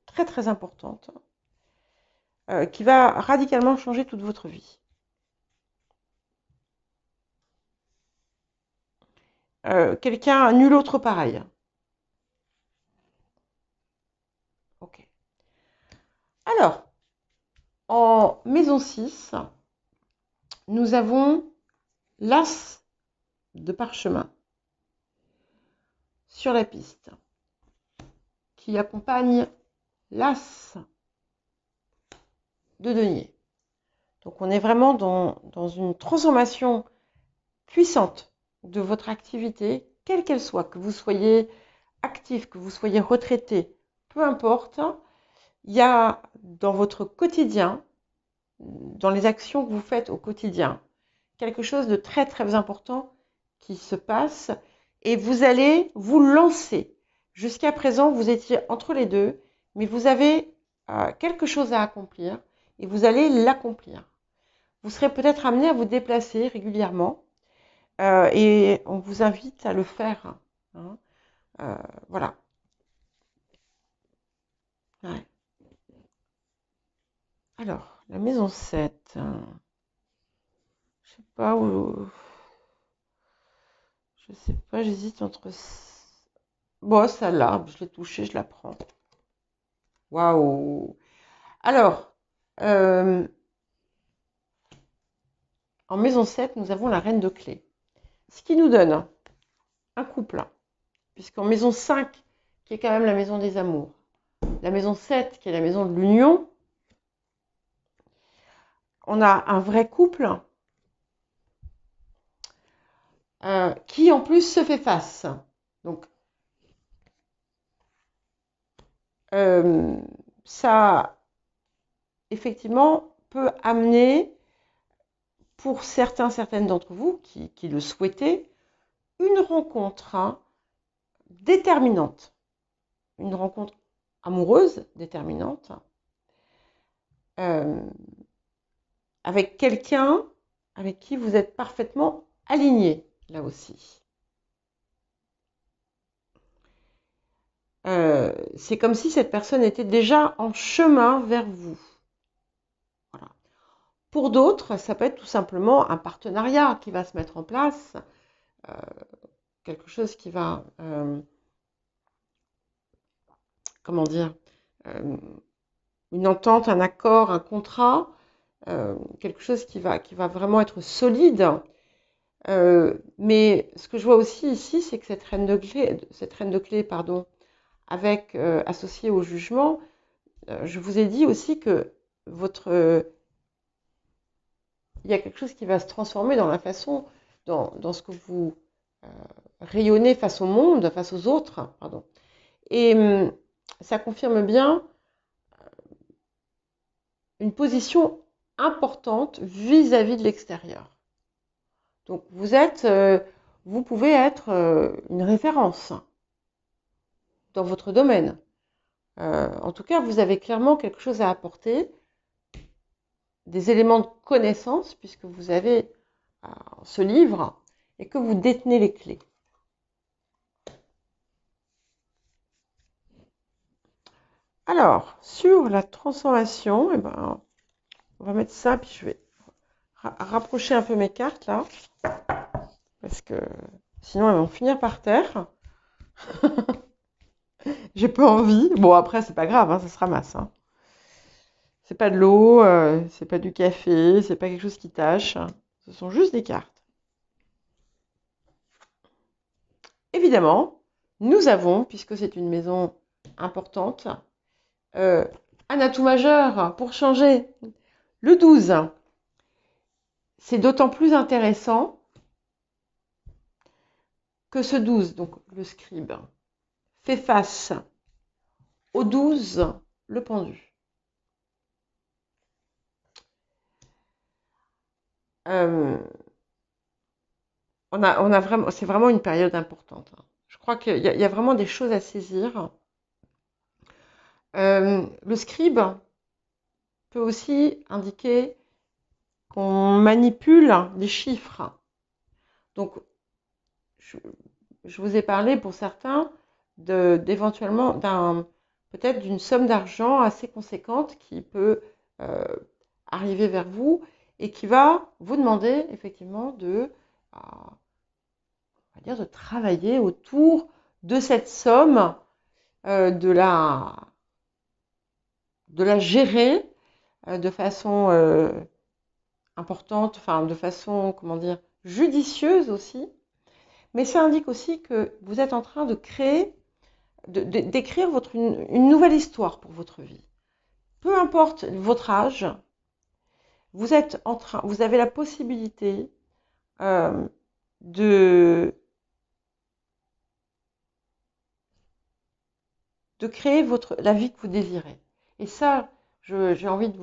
très très importante, qui va radicalement changer toute votre vie. Quelqu'un, nul autre pareil. Ok. Alors, en maison 6, nous avons l'as de parchemin sur la piste qui accompagne l'as de denier. Donc on est vraiment dans une transformation puissante de votre activité, quelle qu'elle soit, que vous soyez actif, que vous soyez retraité, peu importe, il y a dans votre quotidien, dans les actions que vous faites au quotidien, quelque chose de très très important qui se passe et vous allez vous lancer. Jusqu'à présent, vous étiez entre les deux, mais vous avez quelque chose à accomplir et vous allez l'accomplir. Vous serez peut-être amené à vous déplacer régulièrement et on vous invite à le faire. Hein. Voilà. Ouais. Alors, la maison 7. Je sais pas où. Je sais pas, j'hésite entre. Bon, celle-là, je l'ai touchée, je la prends. Waouh! Alors, en maison 7, nous avons la reine de clés. Ce qui nous donne un couple, puisqu'en maison 5, qui est quand même la maison des amours, la maison 7, qui est la maison de l'union, on a un vrai couple qui en plus se fait face. Donc, ça effectivement, peut amener, pour certaines d'entre vous qui le souhaitez, une rencontre déterminante, une rencontre amoureuse déterminante, euh, avec quelqu'un avec qui vous êtes parfaitement aligné, là aussi. C'est comme si cette personne était déjà en chemin vers vous. Voilà. Pour d'autres, ça peut être tout simplement un partenariat qui va se mettre en place, quelque chose qui va, comment dire, une entente, un accord, un contrat, quelque chose qui va vraiment être solide. Mais ce que je vois aussi ici, c'est que cette reine de clé, pardon, avec associée au jugement, je vous ai dit aussi que il y a quelque chose qui va se transformer dans la façon, dans ce que vous rayonnez face au monde, face aux autres, pardon. Et ça confirme bien une position importante vis-à-vis de l'extérieur. Donc vous pouvez être une référence dans votre domaine. En tout cas, vous avez clairement quelque chose à apporter, des éléments de connaissance, puisque vous avez ce livre et que vous détenez les clés. Alors, sur la transformation, on va mettre ça, puis je vais rapprocher un peu mes cartes là, parce que sinon elles vont finir par terre. J'ai pas envie. Bon, après, c'est pas grave, ça se ramasse. C'est pas de l'eau, c'est pas du café, c'est pas quelque chose qui tâche. Ce sont juste des cartes. Évidemment, nous avons, puisque c'est une maison importante, un atout majeur pour changer. Le 12. C'est d'autant plus intéressant que ce 12, donc le scribe, fait face au 12, le pendu. C'est vraiment une période importante. Je crois qu'il y a vraiment des choses à saisir. Le scribe peut aussi indiquer qu'on manipule les chiffres. Donc, je vous ai parlé pour certains d'éventuellement peut-être d'une somme d'argent assez conséquente qui peut arriver vers vous et qui va vous demander effectivement de travailler autour de cette somme, de la gérer de façon importante, enfin de façon, comment dire, judicieuse aussi. Mais ça indique aussi que vous êtes en train de créer, d'écrire une nouvelle histoire pour votre vie. Peu importe votre âge, vous avez la possibilité de créer la vie que vous désirez. Et ça, j'ai envie de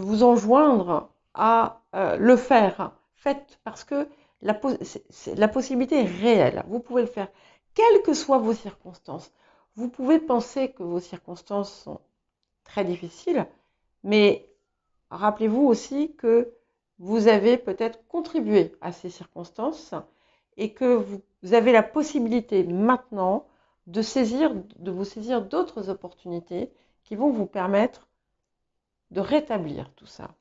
vous enjoindre à le faire. Faites, parce que la possibilité est réelle. Vous pouvez le faire, quelles que soient vos circonstances. Vous pouvez penser que vos circonstances sont très difficiles, mais rappelez-vous aussi que vous avez peut-être contribué à ces circonstances et que vous avez la possibilité maintenant de vous saisir d'autres opportunités qui vont vous permettre de rétablir tout ça.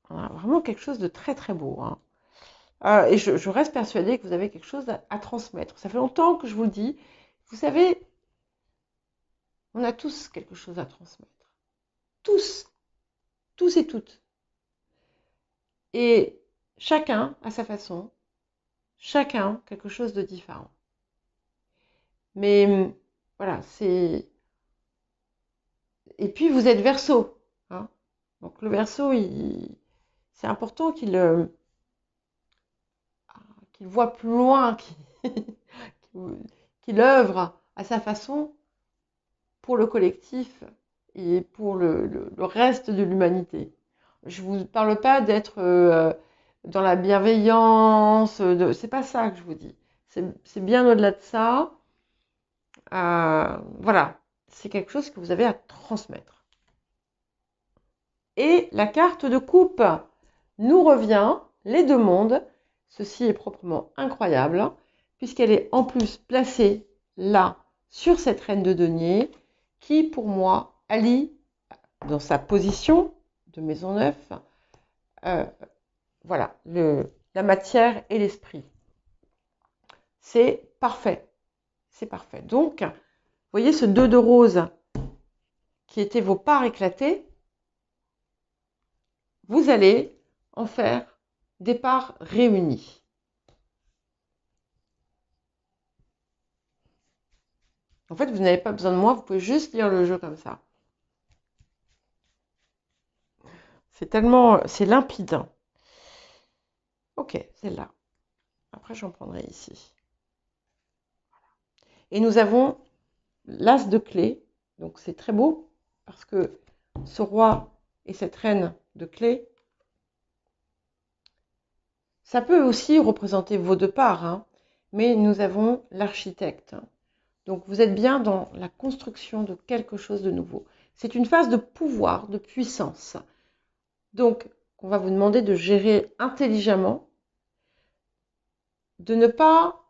Voilà, vraiment quelque chose de très très beau. Et je reste persuadée que vous avez quelque chose à transmettre. Ça fait longtemps que je vous le dis. Vous savez, on a tous quelque chose à transmettre. Tous et toutes. Et chacun à sa façon, chacun quelque chose de différent. Mais voilà, c'est... Et puis vous êtes Verseau. Donc le Verseau, c'est important qu'il voit plus loin, qu'il œuvre à sa façon pour le collectif et pour le reste de l'humanité. Je ne vous parle pas d'être dans la bienveillance, c'est pas ça que je vous dis. C'est bien au-delà de ça. Voilà, c'est quelque chose que vous avez à transmettre. Et la carte de coupe nous revient, les deux mondes. Ceci est proprement incroyable, puisqu'elle est en plus placée là, sur cette reine de denier, qui pour moi allie, dans sa position de maison 9, voilà, la matière et l'esprit. C'est parfait. C'est parfait. Donc, vous voyez ce 2 de rose qui était vos parts éclatées, vous allez en faire des parts réunies. En fait, vous n'avez pas besoin de moi, vous pouvez juste lire le jeu comme ça. C'est limpide. Ok, celle-là. Après, j'en prendrai ici. Et nous avons l'as de clé. Donc, c'est très beau parce que ce roi et cette reine de clé, ça peut aussi représenter vos deux parts, hein, mais nous avons l'architecte. Donc, vous êtes bien dans la construction de quelque chose de nouveau. C'est une phase de pouvoir, de puissance. Donc, on va vous demander de gérer intelligemment, de ne pas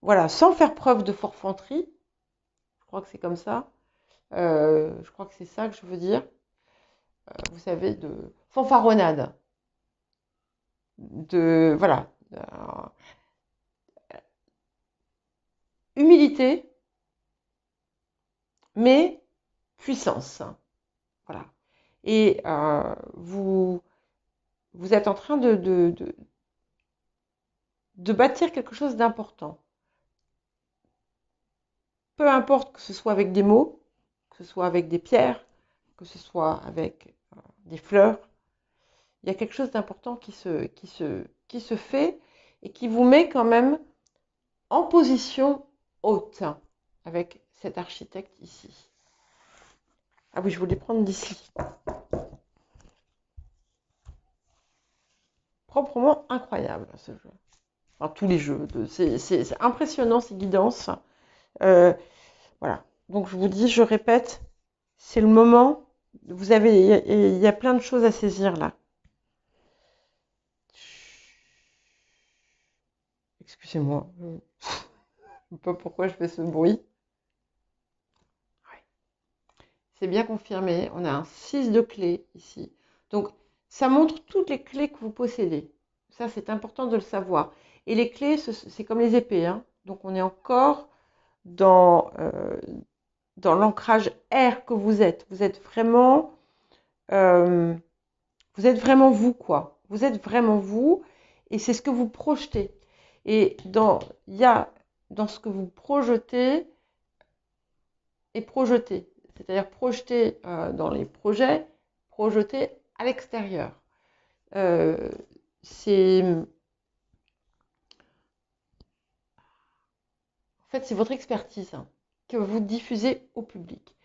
voilà, sans faire preuve de forfanterie. Je crois que c'est comme ça. Je crois que c'est ça que je veux dire. Vous savez, de fanfaronnade. Voilà. Humilité, mais puissance. Voilà. Et vous êtes en train de bâtir quelque chose d'important. Peu importe que ce soit avec des mots, que ce soit avec des pierres, que ce soit avec des fleurs, il y a quelque chose d'important qui se fait et qui vous met quand même en position haute avec cet architecte ici. Ah oui, je voulais prendre d'ici. Proprement incroyable ce jeu. Enfin, tous les jeux. C'est impressionnant ces guidances. Voilà. Donc je vous dis, je répète, c'est le moment. Il y a plein de choses à saisir là. Excusez-moi. Je ne sais pas pourquoi je fais ce bruit. C'est bien confirmé. On a un 6 de clés ici. Donc, ça montre toutes les clés que vous possédez. Ça, c'est important de le savoir. Et les clés, c'est comme les épées, hein. Donc, on est encore dans l'ancrage air que vous êtes. Vous êtes vraiment vous, quoi. Vous êtes vraiment vous. Et c'est ce que vous projetez. Et il y a dans ce que vous projetez et projeter. C'est-à-dire projeter dans les projets, projeter à l'extérieur. C'est votre expertise, hein, que vous diffusez au public.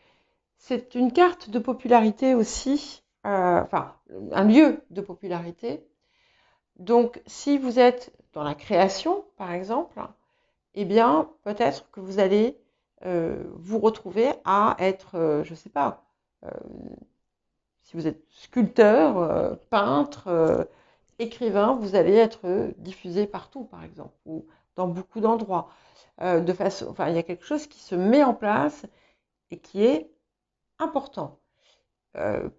C'est une carte de popularité aussi, enfin un lieu de popularité. Donc si vous êtes dans la création, par exemple, eh bien peut-être que vous allez vous retrouver à être, je ne sais pas, si vous êtes sculpteur, peintre, écrivain, vous allez être diffusé partout, par exemple, ou dans beaucoup d'endroits. Enfin, il y a quelque chose qui se met en place et qui est important.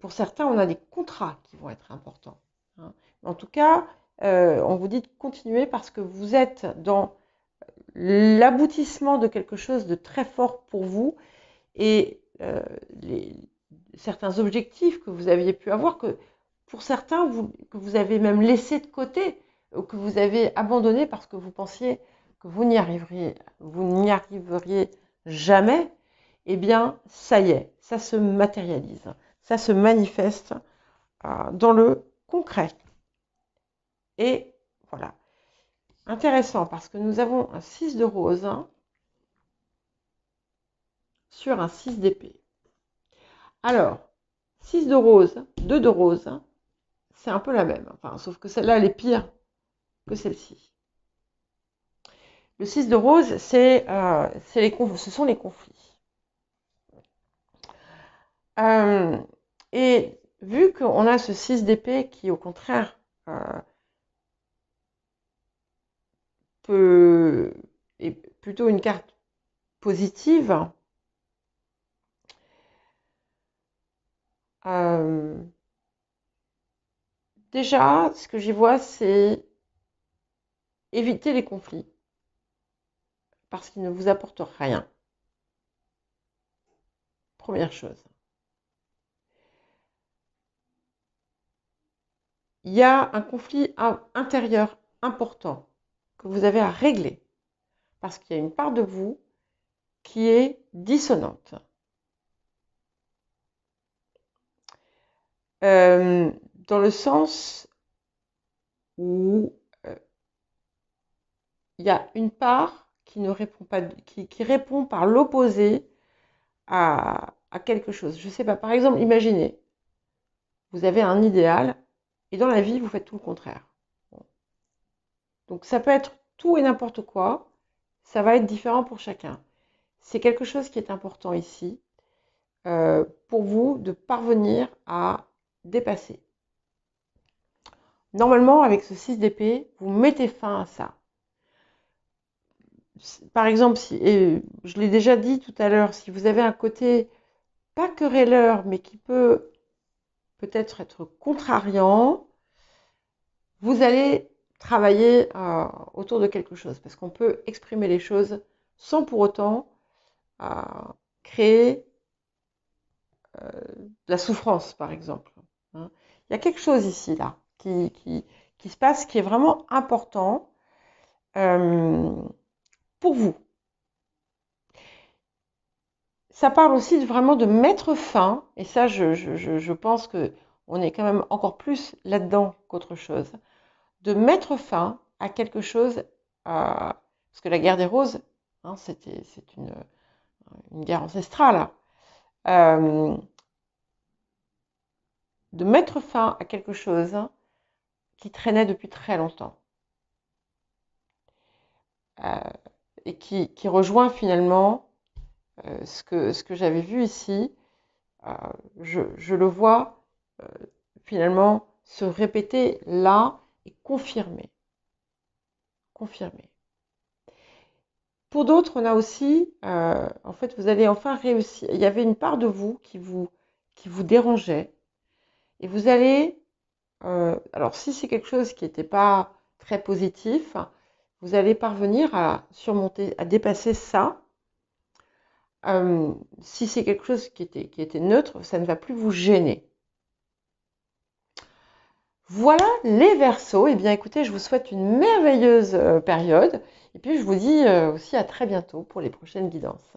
Pour certains, on a des contrats qui vont être importants, hein. En tout cas, on vous dit de continuer parce que vous êtes dans l'aboutissement de quelque chose de très fort pour vous et certains objectifs que vous aviez pu avoir, que pour certains, que vous avez même laissé de côté, ou que vous avez abandonné parce que vous pensiez que vous n'y arriveriez jamais, eh bien, ça y est, ça se matérialise, ça se manifeste dans le concret. Et voilà. Intéressant parce que nous avons un 6 de rose sur un 6 d'épée. Alors, 6 de rose, 2 de rose, c'est un peu la même. Enfin, sauf que celle-là, elle est pire que celle-ci. Le 6 de rose, ce sont les conflits. Et vu qu'on a ce 6 d'épée qui, au contraire, est plutôt une carte positive, déjà, ce que j'y vois, c'est éviter les conflits parce qu'ils ne vous apportent rien. Première chose. Il y a un conflit intérieur important que vous avez à régler parce qu'il y a une part de vous qui est dissonante. Dans le sens où il y a une part qui ne répond pas, qui répond par l'opposé à quelque chose. Je ne sais pas, par exemple, imaginez, vous avez un idéal et dans la vie, vous faites tout le contraire. Donc ça peut être tout et n'importe quoi, ça va être différent pour chacun. C'est quelque chose qui est important ici pour vous de parvenir à dépasser. Normalement, avec ce 6 d'épée, vous mettez fin à ça. Par exemple, et je l'ai déjà dit tout à l'heure, si vous avez un côté pas querelleur, mais qui peut peut-être être contrariant, vous allez travailler autour de quelque chose, parce qu'on peut exprimer les choses sans pour autant créer de la souffrance, par exemple. Il y a quelque chose ici, là, qui se passe, qui est vraiment important pour vous. Ça parle aussi vraiment de mettre fin, et ça, je pense qu'on est quand même encore plus là-dedans qu'autre chose, de mettre fin à quelque chose, parce que la guerre des roses, c'est une guerre ancestrale, de mettre fin à quelque chose qui traînait depuis très longtemps, et qui rejoint finalement ce que j'avais vu ici. Je le vois finalement se répéter là et confirmer. Pour d'autres, on a aussi, en fait, vous allez enfin réussir. Il y avait une part de vous qui vous dérangeait, et vous allez, alors si c'est quelque chose qui n'était pas très positif, vous allez parvenir à surmonter, à dépasser ça. Si c'est quelque chose qui était neutre, ça ne va plus vous gêner. Voilà les Verseaux. Eh bien, écoutez, je vous souhaite une merveilleuse période. Et puis, je vous dis aussi à très bientôt pour les prochaines guidances.